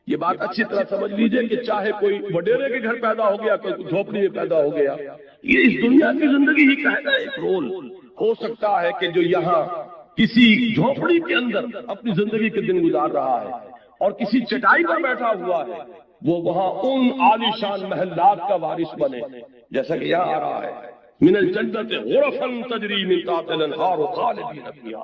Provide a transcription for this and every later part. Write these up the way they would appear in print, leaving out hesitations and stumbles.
یہ بات اچھی طرح سمجھ لیجئے کہ چاہے کوئی وڈیرے کے گھر پیدا ہو گیا، کوئی جھوپڑی میں پیدا ہو گیا، یہ اس دنیا کی زندگی ہی کا ہے نا ایک رول۔ ہو سکتا ہے کہ جو یہاں کسی جھوپڑی کے اندر اپنی زندگی کے دن گزار رہا ہے اور کسی چٹائی پر بیٹھا ہوا ہے، وہ وہاں ان عالیشان محلات کا وارث بنے، جیسا کہ یہاں آ رہا ہے من الجنت غرفا تجری من تحتها الانہار خالدین فیہا،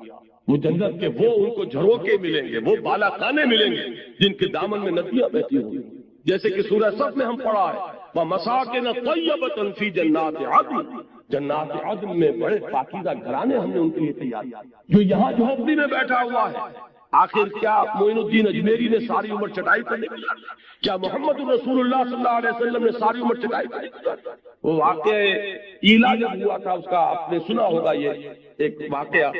وہ جنت کے وہ ان کو جھروکے ملیں گے، وہ بالا خانے ملیں گے جن کے دامن میں ندیاں بہتی ہوں گی، جیسے کہ سورہ صف میں ہم پڑھا ہے وَمَسَاكِنَ طَيِّبَةً فِي جَنَّاتِ عَدْنٍ، جنات عدن میں بڑے پاکیزہ گھرانے ہم نے ان کے لیے تیار کیے۔ جو یہاں جھوپڑی میں بیٹھا ہوا ہے، آخر کیا معین الدین اجمیری نے ساری عمر چٹائی پر نکلا؟ کیا محمد رسول اللہ صلی اللہ علیہ وسلم نے ساری عمر چٹائی پر نکلا؟ وہ واقعہ ایلا جب ہوا تھا، اس کا آپ نے سنا ہوگا یہ ایک واقعہ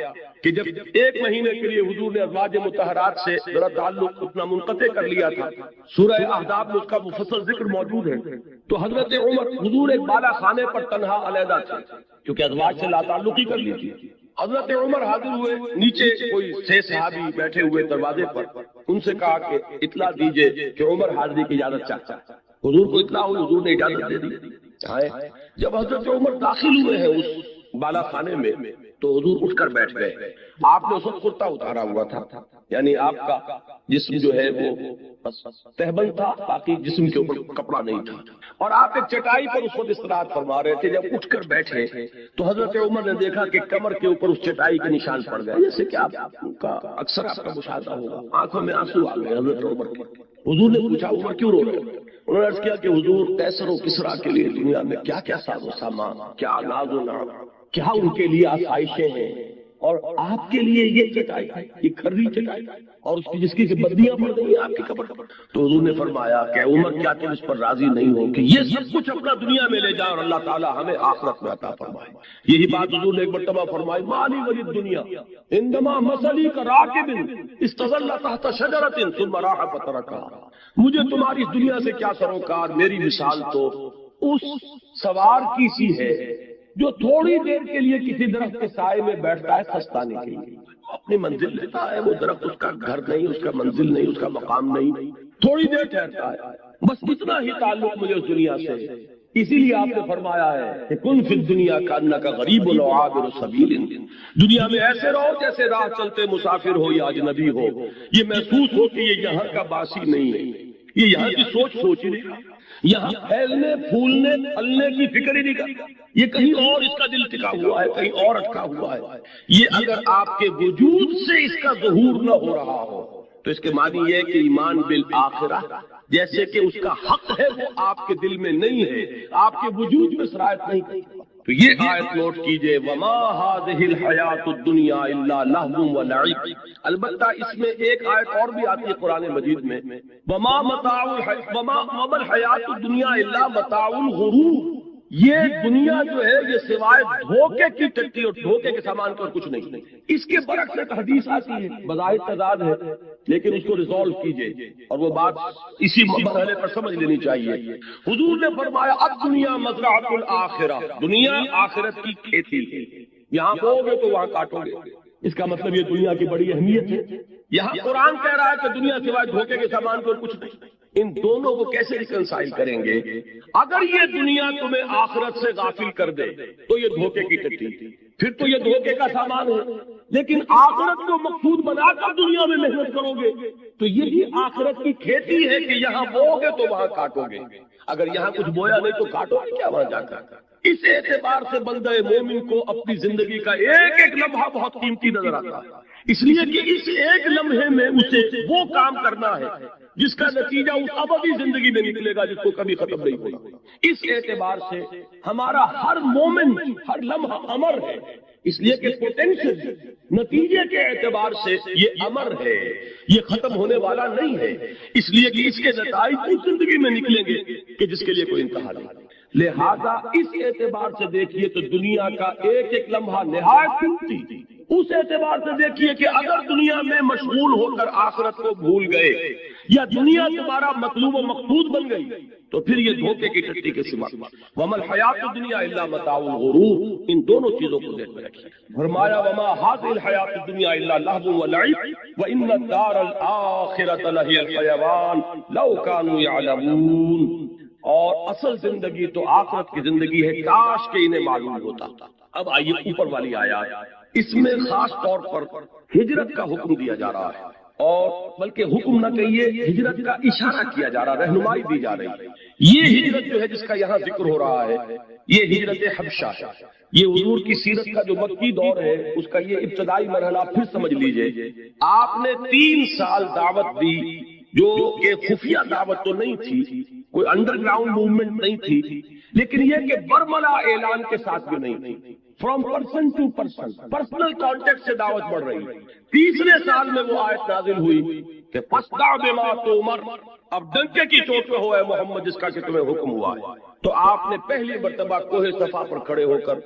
کہ جب 1 مہینے کے لیے حضور نے ازواج مطہرات سے ذرا تعلق اپنا منقطع کر لیا تھا، سورہ احزاب میں اس کا مفصل ذکر موجود ہے، تو حضرت عمر حضور ایک بالا خانے پر تنہا علیحدہ تھے کیونکہ ازواج سے لا تعلقی کر لی تھی۔ حضرت عمر حاضر ہوئے، نیچے کوئی 6 صحابی بیٹھے ہوئے دروازے پر، ان سے کہا کہ اطلاع دیجئے کہ عمر حاضری کی اجازت چاہتا ہے۔ حضور کو اطلاع ہوئی، حضور نے اجازت دے دی۔ جب حضرت عمر داخل ہوئے ہیں اس بالا خانے میں تو حضور اٹھ کر بیٹھ گئے۔ آپ نے اس وقت کرتا اتارا ہوا تھا، یعنی آپ کا جسم جو ہے وہ تہبند تھا، باقی جسم کے اوپر کپڑا نہیں تھا، اور آپ ایک چٹائی پر اس وقت استراحت فرما رہے تھے۔ جب اٹھ کر بیٹھے تو حضرت عمر نے دیکھا کہ کمر کے اوپر اس چٹائی کے نشان پڑ گئے، جیسے کہ آپ کا اکثر آپ کا مشاہدہ ہوگا، آنکھوں میں آنسو آ گئے حضرت عمر کے۔ حضور نے پوچھا عمر کیوں رو رہے ہو؟ انہوں نے عرض کیا کہ حضور کیسر و کسریٰ کے لیے دنیا میں کیا کیا ساز و سامان، کیا ناز و نعم، کیا ان کے لیے آسائشیں ہیں، اور آپ کے لیے یہ چٹائی، یہ کھری چٹائی، اور اس کی جس کی بدیاں پڑ گئی ہیں آپ کی قبر پر۔ تو حضور نے فرمایا کہ عمر کیا تم اس پر راضی نہیں ہو کہ یہ سب کچھ اپنا دنیا میں لے جائے اور اللہ تعالیٰ ہمیں آخرت میں عطا فرمائے؟ یہی بات حضور نے ایک مرتبہ فرمائی مالی ولی الدنیا عندما مثلی کراکب استظل تحت شجرۃ ثم راح فترکها، مجھے تمہاری اس دنیا سے کیا سروکار، میری مثال تو اس سوار کی سی ہے جو تھوڑی دیر کے لیے کسی درخت کے سائے میں بیٹھتا ہے سستانے کے لیے، اپنی منزل لیتا ہے، وہ درخت اس کا گھر نہیں، اس کا منزل نہیں، اس کا مقام نہیں، تھوڑی دیر ٹھہرتا ہے، بس اتنا ہی تعلق مجھے اس دنیا سے۔ اسی لیے آپ نے فرمایا ہے کہ کن فی الدنیا کانک غریب و عابر سبیل، دنیا میں ایسے رہو جیسے راہ چلتے مسافر ہو یا اجنبی ہو، یہ محسوس ہو کہ یہ یہاں کا باسی نہیں ہے، یہ یہاں کی سوچ ہی نہیں، یہاں پھیلنے پھولنے پھلنے کی فکر ہی نہیں کرتا، یہ کہیں اور اس کا دل ٹکا ہوا ہے، کہیں اور اٹکا ہوا ہے۔ یہ اگر آپ کے وجود سے اس کا ظہور نہ ہو رہا ہو تو اس کے معنی یہ ہے کہ ایمان بالآخرہ جیسے کہ اس کا حق ہے وہ آپ کے دل میں نہیں ہے، آپ کے وجود میں سرایت نہیں کرتا۔ تو یہ آیت نوٹ کیجئے وما هذه الحیات الدنیا الا لہو ولعب، البتہ اس میں ایک آیت اور بھی آتی ہے قرآن مجید میں وما الحیات الدنیا الا متاع الغرور، یہ دنیا جو ہے یہ سوائے دھوکے کی ٹٹی اور دھوکے کے سامان کا اور کچھ نہیں۔ اس کے برعکس ایک حدیث آتی ہے بظاہر تضاد ہے لیکن اس کو ریزالو کیجئے اور وہ بات اسی مرحلے پر سمجھ لینی چاہیے۔ حضور نے فرمایا اب دنیا مزرعۃ الآخرہ، دنیا آخرت کی کھیتی ہے، یہاں بو گے تو وہاں کاٹو گے، اس کا مطلب یہ دنیا کی بڑی اہمیت ہے۔ یہاں قرآن کہہ رہا ہے کہ دنیا سوائے دھوکے کے سامان کو اور کچھ نہیں۔ ان دونوں کو کیسے ریکنسائل کریں گے؟ اگر یہ دنیا تمہیں آخرت سے غافل کر دے تو یہ دھوکے کی ٹٹی، پھر تو یہ دھوکے کا سامان ہے، لیکن آخرت کو مقصود بنا کر دنیا میں محنت کرو گے تو یہی آخرت کی کھیتی ہے کہ یہاں بو گے تو وہاں کاٹو گے، اگر یہاں کچھ بویا نہیں تو کاٹو گے کیا وہاں جا کر؟ اس اعتبار سے بندہ مومن کو اپنی زندگی کا ایک ایک لمحہ بہت قیمتی نظر آتا ہے، اس لیے کہ اس ایک لمحے میں اسے وہ کام کرنا ہے جس کا نتیجہ اس ابدی زندگی میں نکلے گا جس کو کبھی ختم نہیں ہوگا۔ اس اعتبار سے ہمارا ہر مومن ہر لمحہ امر ہے، اس لیے کہ پوٹینشل نتیجے کے اعتبار سے یہ امر ہے، یہ ختم ہونے والا نہیں ہے، اس لیے کہ اس کے نتائج اس زندگی میں نکلیں گے کہ جس کے لیے کوئی انتہا نہیں۔ لہذا اس اعتبار سے دیکھیے تو دنیا کا ایک ایک لمحہ نہایت قیمتی اس اعتبار سے دیکھیے کہ اگر دنیا میں مشغول ہو کر آخرت کو بھول گئے یا دنیا تمہارا مطلوب و مقصود بن گئی تو پھر یہ دھوکے کی ٹٹی کے سوا وما الحیات الدنیا الا متاع الغرور، ان دونوں چیزوں کو ذہن میں رکھیے۔ فرمایا وما هذه الحیات الدنیا الا لهو ولعب وان الدار الاخرة لهي الحیوان لو كانوا يعلمون، اور اصل زندگی تو آخرت کی زندگی ہے، کاش کہ انہیں معلوم ہوتا۔ اب آئیے اوپر والی آیات، اس میں خاص طور پر ہجرت کا حکم دیا جا رہا ہے، اور بلکہ حکم نہ کہیے ہجرت کا اشارہ کیا جا رہا، رہنمائی دی جا رہی ہے۔ یہ ہجرت جو ہے جس کا یہاں ذکر ہو رہا ہے یہ ہجرت حبشہ ہے۔ یہ حضور کی سیرت کا جو مکی دور ہے اس کا یہ ابتدائی مرحلہ پھر سمجھ لیجئے۔ آپ نے 3 سال دعوت دی، جو کہ خفیہ دعوت تو نہیں تھی، کوئی انڈر گراؤنڈ موومنٹ نہیں تھی، لیکن یہ کہ برملا اعلان کے ساتھ بھی نہیں تھی، from person to person, personal contact سے دعوت بڑھ رہی ہے۔ تیسرے سال میں وہ آیت نازل ہوئی کہ فاصدع بما تؤمر، اب ڈنکے کی چوٹ پہ ہو اے محمد جس کا کہ تمہیں حکم ہوا ہے۔ تو آپ نے پہلی مرتبہ کوہ صفا پر کھڑے ہو کر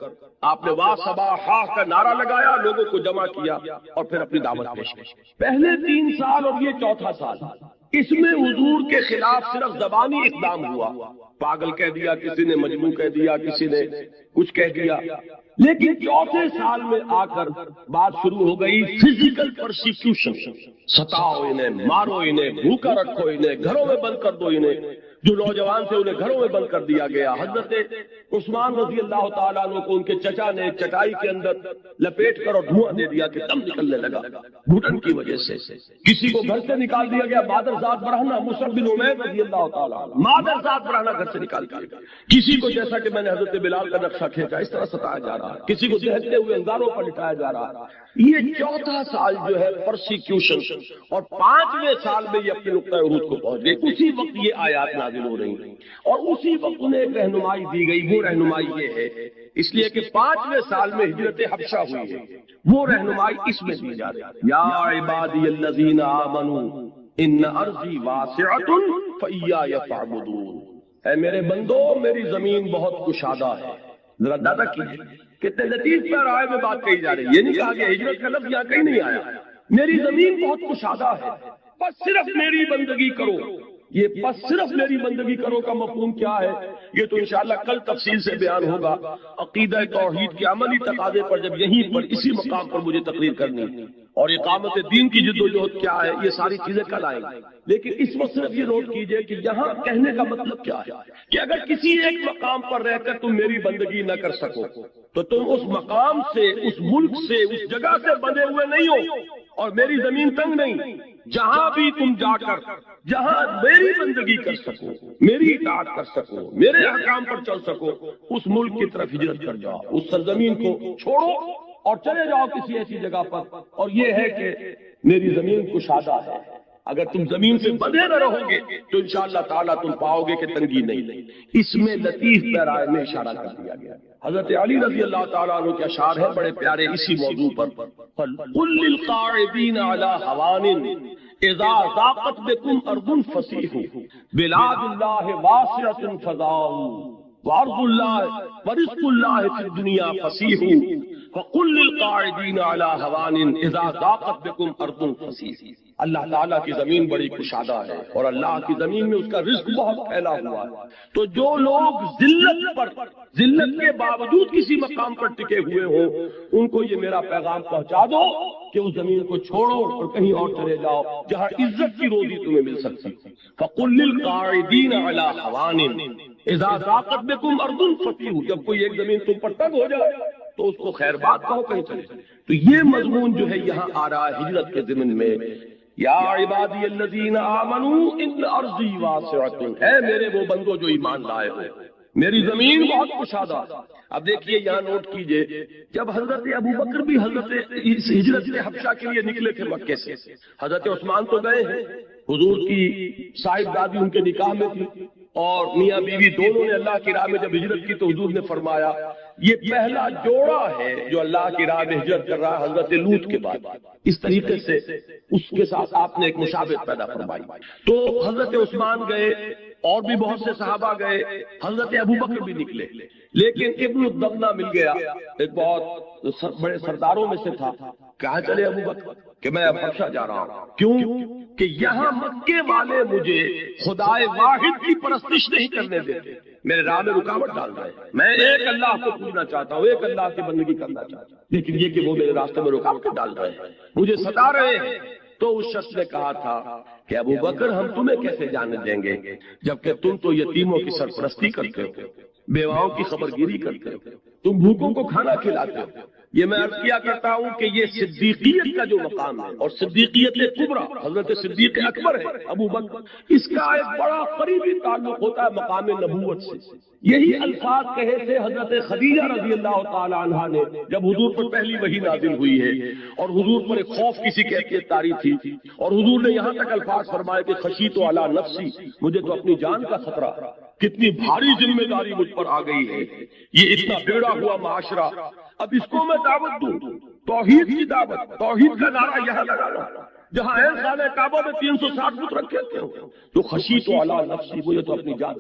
آپ نے واہ صبا ہا کا نعرہ لگایا، لوگوں کو جمع کیا اور پھر اپنی دعوت پیش کی۔ پہلے 3 سال اور یہ چوتھا سال، اس میں حضور کے خلاف صرف زبانی اقدام ہوا، پاگل کہہ دیا کسی نے، مجنون کہہ دیا کسی نے، کچھ کہہ دیا، لیکن چوتھے سال میں آ کر بات شروع ہو گئی فزیکل پرسیکیوشن، ستاؤ انہیں، مارو انہیں، بھوکا رکھو انہیں، گھروں میں بند کر دو انہیں۔ جو نوجوان تھے انہیں گھروں میں بند کر دیا گیا۔ حضرت عثمان رضی اللہ تعالیٰ عنہ کو ان کے چچا نے چٹائی کے اندر لپیٹ کر اور دھواں دے دیا کہ دم نکلنے لگا گھٹن کی وجہ سے۔ کسی کو گھر سے نکال دیا گیا، مادرزاد برہنہ مصعب بن عمیر رضی اللہ تعالیٰ عنہ، مادرزاد برہنہ گھر سے نکال دیا گیا۔ کسی کو جیسا کہ میں نے حضرت بلال کا نقشہ کھینچا اس طرح ستایا جا رہا ہے، کسی کو دہتے ہوئے انگاروں پر لٹایا جا رہا ہے۔ یہ چوتھا سال جو ہے پرسیکیوشن، اور 5ویں سال میں یہ اپنے نقطۂ عروج کو پہنچ گئے۔ اسی وقت یہ آیات نازل ہو رہی ہیں اور اسی وقت انہیں ایک رہنمائی دی گئی۔ وہ رہنمائی یہ ہے، اس لیے کہ 5ویں سال میں ہجرت حبشہ ہوئی ہے، وہ رہنمائی اس میں دی جا رہی ہے۔ یا عبادی الذین آمنوا ان ارضی واسعۃ فایای فاعبدون، اے میرے بندو میری زمین بہت کشادہ ہے۔ ذرا اندازہ کیجیے کتنے لطیف پیرائے میں بات کہی جا رہی ہے۔ یہ نہیں کہا کہ ہجرت کا لفظ یہاں کہیں نہیں آیا، میری زمین بہت کشادہ ہے، بس صرف میری بندگی کرو۔ یہ بس صرف میری بندگی کرو کا مفہوم کیا ہے یہ تو انشاءاللہ کل تفصیل سے بیان ہوگا۔ عقیدہ توحید کے عملی تقاضے پر جب یہیں پر اسی مقام پر مجھے تقریر کرنی اور اقامت دین کی جدوجہد کیا ہے یہ ساری چیزیں کل آئیں گی، لیکن اس وقت صرف یہ نوٹ کیجئے کہ یہاں کہنے کا مطلب کیا ہے کہ اگر کسی ایک مقام پر رہ کر تم میری بندگی نہ کر سکو تو تم اس مقام سے، اس ملک سے، اس جگہ سے بندھے ہوئے نہیں ہو، اور میری زمین تنگ نہیں۔ جہاں بھی تم جا کر جہاں میری بندگی کر سکو، میری اطاعت کر سکو، میرے احکام پر چل سکو، اس ملک کی طرف ہجرت کر جاؤ، اس سرزمین کو چھوڑو اور چلے جاؤ کسی ایسی جگہ پر۔ اور یہ ہے کہ میری زمین کشادہ ہے، اگر تم زمین سے بندھے نہ رہو گے تو انشاءاللہ تعالیٰ تم پاؤ گے کہ تنگی نہیں۔ اس میں لطیف پیرائے میں اشارہ کر دیا گیا۔ حضرت علی رضی اللہ تعالیٰ عنہ کے اشعار ہیں بڑے پیارے اسی موضوع پر۔ قل للقاعدین علی ہوان اذا ضاقت بکم ارض فصیح بلاد اللہ واسعۃ فضاؤ وارض اللہ ورزق اللہ فی الدنیا فصیح فقل للقاعدین علی ہوان اذا ضاقت بکم ارض فصیح۔ اللہ تعالیٰ کی زمین بڑی کشادہ ہے اور اللہ کی زمین میں اس کا رزق بہت پھیلا ہوا ہے، تو جو لوگ ذلت کے باوجود کسی مقام پر ٹکے ہوئے ہوں ان کو یہ میرا پیغام پہنچا دو کہ اس زمین کو چھوڑو اور کہیں اور چلے جاؤ جہاں عزت کی روزی تمہیں مل سکتی۔ فَقُلْ لِلْقَاعِدِينَ عَلَىٰ حَوَانٍ اِذَا ضَاقَتْ بِكُمْ أَرْضٌ فَصِيحُوا، جب کوئی ایک زمین تم پر تنگ ہو جائے تو اس کو خیر بات کہو، کہیں چلے جائے۔ تو یہ مضمون جو ہے یہاں آ رہا ہے ہجرت کے ضمن میں۔ یا عبادی الذین آمنوا ان ارضی واسعۃ، اے میرے وہ بندو جو ایمان لائے ہو، میری زمین بہت کشادہ۔ اب دیکھیے یہاں نوٹ کیجئے، جب حضرت ابو بکر بھی حضرت ہجرت حبشہ کے لیے نکلے تھے مکے سے، حضرت عثمان تو گئے ہیں، حضور کی صاحب دادی ان کے نکاح میں تھی اور میاں بیوی دونوں نے اللہ کی راہ میں جب ہجرت کی تو حضور نے فرمایا یہ پہلا جوڑا ہے جو اللہ کی راہ میں ہجرت کر رہا ہے حضرت لوط کے بعد۔ اس طریقے سے اس کے ساتھ آپ نے ایک مشابہت پیدا فرمائی۔ تو حضرت عثمان گئے اور بھی بہت سے صحابہ گئے، حضرت ابو بکر بھی نکلے، لیکن ابن الدغنہ مل گیا، ایک بہت بڑے سرداروں میں سے تھا۔ کہاں چلے ابو بکر کہ میں اب حبشہ جا رہا ہوں، کیوں کہ یہاں مکے والے مجھے خدائے واحد کی پرستش نہیں کرنے دیتے، میرے راہ میں رکاوٹ ڈال رہے ہیں۔ میں ایک اللہ کو پوجنا چاہتا ہوں، ایک اللہ کی بندگی کرنا چاہتا ہوں، لیکن یہ کہ وہ میرے راستے میں رکاوٹ ڈال رہے ہیں، مجھے ستا رہے ہیں۔ تو اس شخص نے کہا تھا کہ ابو بکر ہم تمہیں کیسے جانے دیں گے جبکہ تم تو یتیموں کی سرپرستی کرتے ہو، بیواؤں کی خبرگیری کرتے ہو، تم بھوکوں کو کھانا کھلاتے ہو۔ یہ میں عرض کیا کرتا ہوں کہ یہ صدیقیت کا جو مقام ہے، اور صدیقیت کبریٰ حضرت صدیق اکبر ہے ابو بکر، اس کا ایک بڑا قریبی تعلق ہوتا ہے مقام نبوت سے۔ یہی الفاظ کہے تھے حضرت خدیجہ رضی اللہ تعالی عنہا نے جب حضور پر پہلی وحی نازل ہوئی ہے، اور حضور پر ایک خوف کسی کیفیت طاری تھی، اور حضور نے یہاں تک الفاظ فرمائے کہ خشیت علی نفسی، مجھے تو اپنی جان کا خطرہ، کتنی بھاری ذمہ داری مجھ پر آ گئی ہے، یہ اتنا بگڑا ہوا معاشرہ، اب اس کو میں دعوت دوں، توحید کی دعوت، توحید کا نعرہ یہاں لگانا جہاں عین خانہ کعبہ میں 360 فٹ رکھے تھے، تو خشیت علی نفسی، مجھے تو اپنی جان۔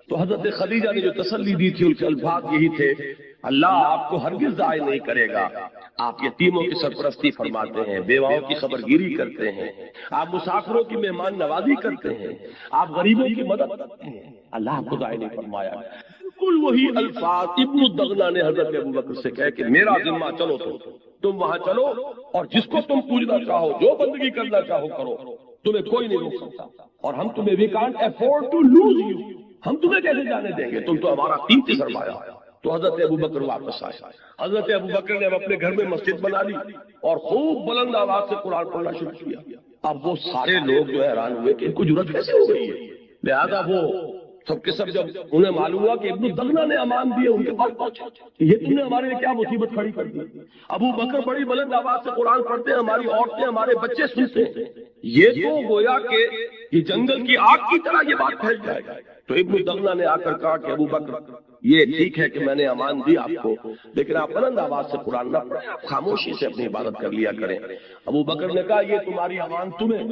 تو حضرت خدیجہ نے جو تسلی دی تھی ان کے الفاظ یہی تھے، اللہ آپ کو ہرگز ضائع نہیں کرے گا، آپ یتیموں کی سرپرستی فرماتے ہیں، بیواؤں کی خبرگیری کرتے ہیں، آپ مسافروں کی مہمان نوازی کرتے ہیں، آپ غریبوں کی مدد کرتے ہیں، اللہ آپ کو ضائع نہیں فرمایا۔ بالکل وہی الفاظ ابن الدغنہ نے حضرت ابو بکر سے کہے کہ میرا ذمہ، چلو تم وہاں چلو اور جس کو تم پوجنا چاہو، جو بندگی کرنا چاہو کرو، تمہیں کوئی نہیں روک سکتا، اور ہم تمہیں we can't afford to lose you, ہم تمہیں کیسے جانے دیں گے، تم تو ہمارا قیمتی سرمایہ۔ تو حضرت ابو بکر واپس آئے، حضرت ابو بکر نے اب اپنے گھر میں مسجد بنا لی اور خوب بلند آواز سے قرآن پڑھنا شروع کیا۔ اب وہ سارے لوگ جو حیران ہوئے کہ ان کو جرأت کیسے ہو گئی ہے، لہذا وہ سب کے سب جب انہیں معلوم ہوا کہ ابن الدغنہ نے امان دیے، ان کے پاس پہنچے، یہ تم نے ہمارے لیے کیا مصیبت کھڑی کر دی، ابو بکر بڑی بلند آواز سے قرآن پڑھتے ہیں، ہماری عورتیں ہمارے بچے سنتے ہیں، یہ تو گویا کہ یہ جنگل کی آگ کی طرح یہ بات پھیل جائے گا۔ تو ابن الدغنہ نے آ کر کہا کہ ابو بکر یہ ٹھیک ہے کہ میں نے امان دی آپ کو، لیکن آپ بلند آواز سے قرآن نہ پڑھیں، آپ خاموشی سے اپنی عبادت کر لیا کریں۔ ابو بکر نے کہا یہ تمہاری امان تمہیں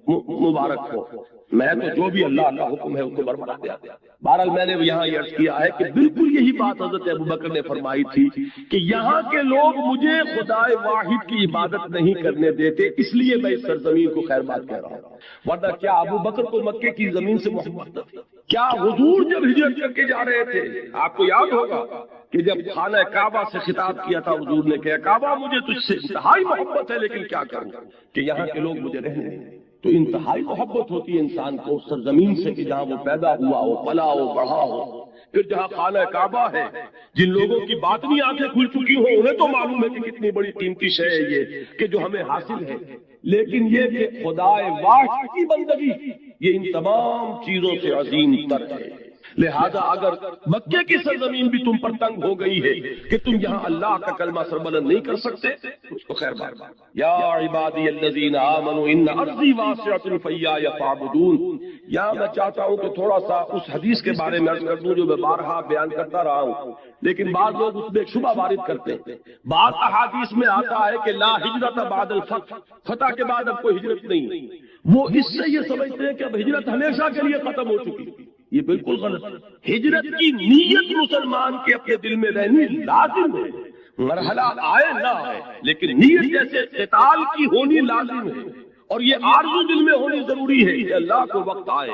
مبارک ہو، میں تو جو بھی اللہ کا حکم ہے اس کو برپا دیا۔ بہرحال میں نے یہاں یہ عرض کیا ہے کہ بالکل یہی بات حضرت ابو بکر نے فرمائی تھی کہ یہاں کے لوگ مجھے خدائے واحد کی عبادت نہیں کرنے دیتے، اس لیے میں اس سرزمین کو خیر بات کہہ رہا ہوں، ورنہ کیا ابو بکر کو مکے کی زمین سے محبت تھی؟ کیا حضور جب ہجرت کر کے جا رہے تھے، آپ کو یاد ہوگا کہ جب خانہ کعبہ سے خطاب کیا تھا حضور نے کہا کعبہ مجھے تجھ سے انتہائی محبت ہے، لیکن کیا کروں کہ یہاں کے لوگ مجھے رہنے دیں۔ تو انتہائی محبت ہوتی ہے انسان کو اس سرزمین سے کہ جہاں وہ پیدا ہوا ہو، پلا ہو، بڑھا ہو، پھر جہاں خانہ کعبہ ہے، جن لوگوں کی باطنی آنکھیں کھل چکی ہوں انہیں تو معلوم ہے کہ کتنی بڑی قیمتی شے ہے یہ کہ جو ہمیں حاصل ہے، لیکن یہ کہ خدائے واحد کی بندگی یہ ان تمام چیزوں سے عظیم تر ہے۔ لہذا اگر مکے کی سرزمین بھی تم پر تنگ ہو گئی ہے کہ تم یہاں اللہ کا کلمہ سربلند نہیں کر سکتے، اس کو خیر بات۔ یا عبادی الذین آمنوا ان ارضی واسعۃ فایای فاعبدون، یہاں میں چاہتا ہوں کہ تھوڑا سا اس حدیث کے بارے میں عرض کر دوں جو میں بارہا بیان کرتا رہا ہوں، لیکن بعض لوگ اس میں ایک شبہ وارد کرتے ہیں۔ بعض احادیث میں آتا ہے کہ لا ہجرت بعد الفتح، فتح کے بعد اب کوئی ہجرت نہیں، وہ اس سے یہ سمجھتے ہیں کہ اب ہجرت ہمیشہ کے لیے ختم ہو چکی۔ یہ بالکل غلط ہے، ہجرت کی نیت مسلمان کے اپنے دل میں رہنی لازم ہے، مرحلہ آئے نہ آئے لیکن نیت جیسے قتال کی ہونی لازم ہے، اور یہ آرزو دل میں ہونی ضروری ہے کہ اللہ کو وقت آئے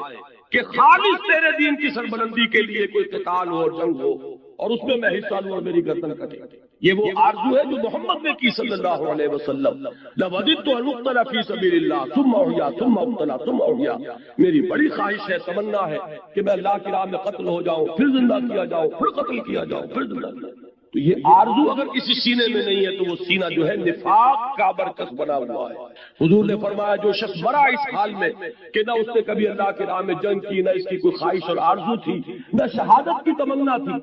کہ خالص تیرے دین کی سربلندی کے لیے کوئی قتال ہو اور جنگ ہو اور اس میں حصہ لوں اور میری گردن کٹے۔ یہ وہ آرزو ہے جو محمد نے کی صلی اللہ علیہ وسلم، لوددت ان اقتل فی سبیل اللہ ثم احیا ثم ابتلی ثم احیا، میری بڑی خواہش ہے، تمنا ہے کہ میں اللہ کی راہ میں قتل ہو جاؤں، پھر زندہ کیا جاؤں، پھر قتل کیا جاؤں، پھر زندہ کیا جاؤں۔ تو یہ آرزو اگر کسی سینے میں نہیں ہے تو وہ سینہ جو ہے نفاق کا برکت بنا ہوا ہے۔ حضور نے فرمایا جو شخص مرا اس حال میں کہ نہ اس نے کبھی اللہ کی راہ میں جنگ کی، نہ اس کی کوئی خواہش اور آرزو تھی، نہ شہادت کی تمنا تھی،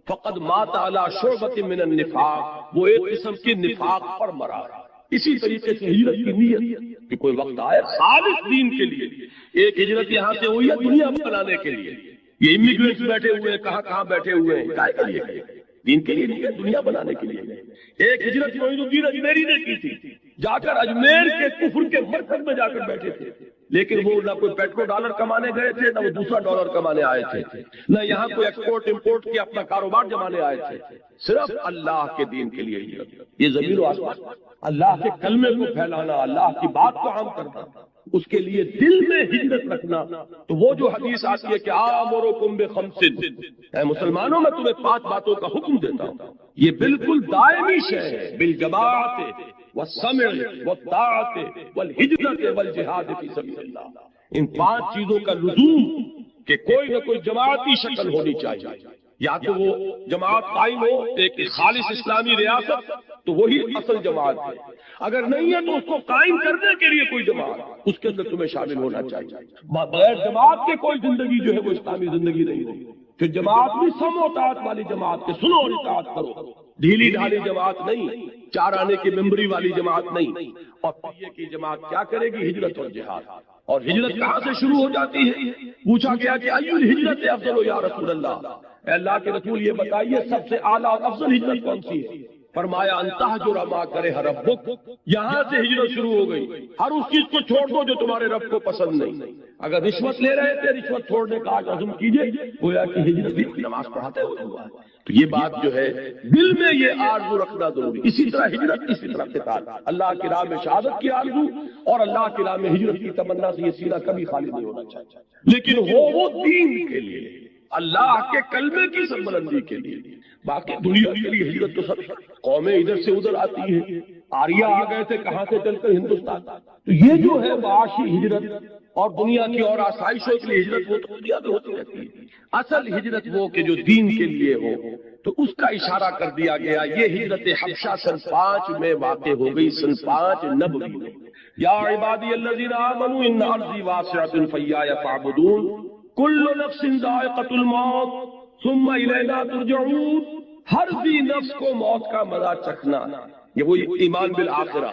فقد مات علی شعبۃ من النفاق، وہ ایک قسم کے نفاق پر مرا۔ اسی طریقے سے ہجرت کی نیت کہ کوئی وقت آئے خالص دین کے لیے، ایک ہجرت یہاں سے ہوئی ہے دنیا بنانے کے لیے، یہ امیگرینٹس بیٹھے ہوئے ہیں کہاں کہاں بیٹھے ہوئے ہیں، کائے کے لیے؟ دین کے لیے نہیں ہے، دنیا بنانے کے لیے۔ ایک ہجرت معین الدین اجمیری نے کی تھی، جا کر اجمیر کے کفر کے مرکز میں جا کر بیٹھے تھے، لیکن وہ نہ کوئی پیٹرو ڈالر کمانے گئے تھے، نہ وہ دوسرا ڈالر کمانے آئے تھے، نہ یہاں کوئی ایکسپورٹ امپورٹ کے اپنا کاروبار جمانے آئے تھے، صرف اللہ کے دین کے لیے ہجرت۔ یہ زمین و آسمان، اللہ کے کلمے کو پھیلانا، اللہ کی بات کو عام کرنا، اس کے لیے دل میں ہجرت رکھنا۔ تو وہ جو حدیث آتی ہے کہ آمرکم بخمس، اے مسلمانوں میں تمہیں 5 باتوں کا حکم دیتا ہوں، یہ بالکل دائمی شے ہے، بالجماعت والسمع والطاعت والہجرت والجہاد فی سبیل اللہ۔ ان 5 چیزوں کا لزوم کہ کوئی نہ کوئی جماعتی شکل ہونی چاہیے، یا تو وہ جماعت قائم ہو ایک خالص اسلامی ریاست تو وہی اصل جماعت ہے، اگر نہیں ہے تو اس کو قائم کرنے کے لیے کوئی جماعت، اس کے اندر تمہیں شامل ہونا چاہیے۔ بغیر جماعت کے کوئی زندگی جو ہے وہ اسلامی زندگی نہیں ہوگی۔ پھر جماعت بھی سمع و طاعت والی جماعت کے، سنو اور اطاعت کرو، ڈھیلی ڈھالی جماعت نہیں، 4 آنے کی ممبری والی جماعت نہیں۔ اور پھر یہ کہ جماعت کیا کرے گی؟ ہجرت اور جہاد۔ اور ہجرت کہاں سے شروع ہو جاتی ہے؟ پوچھا گیا کہ ای الہجرت افضل یا رسول اللہ، اے اللہ کے رسول یہ بتائیے سب سے اعلیٰ اور افضل ہجرت کون سی ہے؟ فرمایا ان تہجر ما کرہ ربک، یہاں سے ہجرت شروع ہو گئی۔ ہر اس چیز کو چھوڑ دو جو تمہارے رب کو پسند نہیں۔ اگر رشوت لے رہے تھے، رشوت چھوڑنے کا آج عزم کیجئے، گویا کہ ہجرت بھی نماز پڑھاتے ہوئے ہوا ہے۔ تو یہ بات جو ہے دل میں یہ آرزو رکھنا ضروری۔ اسی طرح ہجرت، اسی طرح قتال، اللہ کی راہ میں شہادت کی آرزو اور اللہ کی راہ میں ہجرت کی تمنا سے یہ سینہ کبھی خالی نہیں ہونا چاہیے، لیکن ہو وہ دین کے لیے، اللہ کے کلمے کی سربلندی کے لیے۔ باقی دنیا کے لیے ہجرت تو سب قومیں ادھر سے ادھر آتی ہیں، آریہ آ گئے تھے کہاں سے چل کر ہندوستان۔ تو یہ جو ہے معاشی ہجرت اور دنیا کی اور آسائشوں کے لیے ہجرت، وہ تو دنیا میں ہوتی رہتی ہے۔ اصل ہجرت وہ کہ جو دین کے لیے ہو، تو اس کا اشارہ کر دیا گیا۔ یہ ہجرت حبشہ سن 5 میں واقع ہو گئی، سن 5 نبوی میں۔ یا عبادی الذین آمنوا ان ارضی واسعۃ فایایا فاعبدون کل نفس ذائقۃ الموت ثم الینا ترجعون۔ ہر ذی نفس کو موت کا مزہ چکھنا، یہ وہی ایمان بالآخرہ۔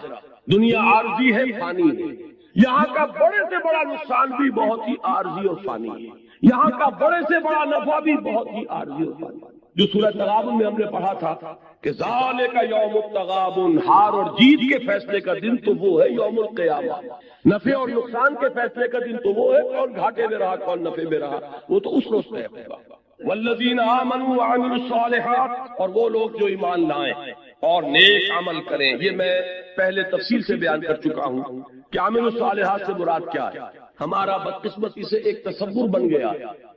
دنیا عارضی ہے، فانی ہے، یہاں کا بڑے سے بڑا نقصان بھی بہت ہی عارضی اور فانی ہے، یہاں کا بڑے سے بڑا نفع بھی بہت ہی عارضی اور فانی ہے۔ جو سورہ تغابن میں ہم نے پڑھا تھا کہ ذالک یوم التغابن، ہار اور جیت کے فیصلے کا دن تو وہ ہے یوم القیامہ۔ نفع اور نقصان کے فیصلے کا دن تو وہ ہے، کون گھاٹے میں رہا کون نفع میں رہا، وہ تو اس روز طے ہوگا۔ والذین آمنوا وعملوا الصالحات، اور وہ لوگ جو ایمان لائیں اور نیک عمل کریں۔ یہ میں پہلے تفصیل سے بیان کر چکا ہوں کہ عمل الصالحات سے مراد کیا ہے۔ ہمارا بدقسمتی سے ایک تصور بن گیا،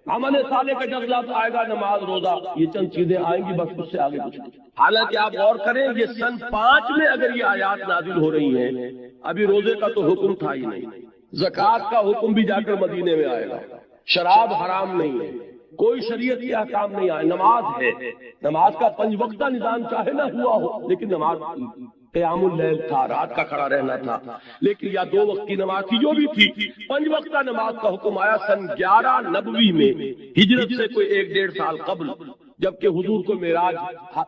عمل صالح کا جب لفظ آئے گا نماز روزہ، یہ چند چیزیں آئیں گی بس، اس سے آگے کچھ نہیں۔ حالانکہ آپ غور کریں یہ سن 5 میں اگر یہ آیات نازل ہو رہی ہیں، ابھی روزے کا تو حکم تھا ہی نہیں، زکوٰۃ کا حکم بھی جا کر مدینے میں آئے گا، شراب حرام نہیں ہے، کوئی شریعت کے احکام نہیں آئے، نماز ہے، نماز کا 5 وقتہ نظام چاہے نہ ہوا ہو، لیکن نماز قیام اللیل تھا، رات کا کھڑا رہنا تھا، لیکن یا 2 وقت کی نماز تھی، جو بھی تھی 5 وقتہ نماز کا حکم آیا سن 11 نبوی میں، ہجرت سے کوئی 1-1.5 سال قبل، جبکہ حضور کو معراج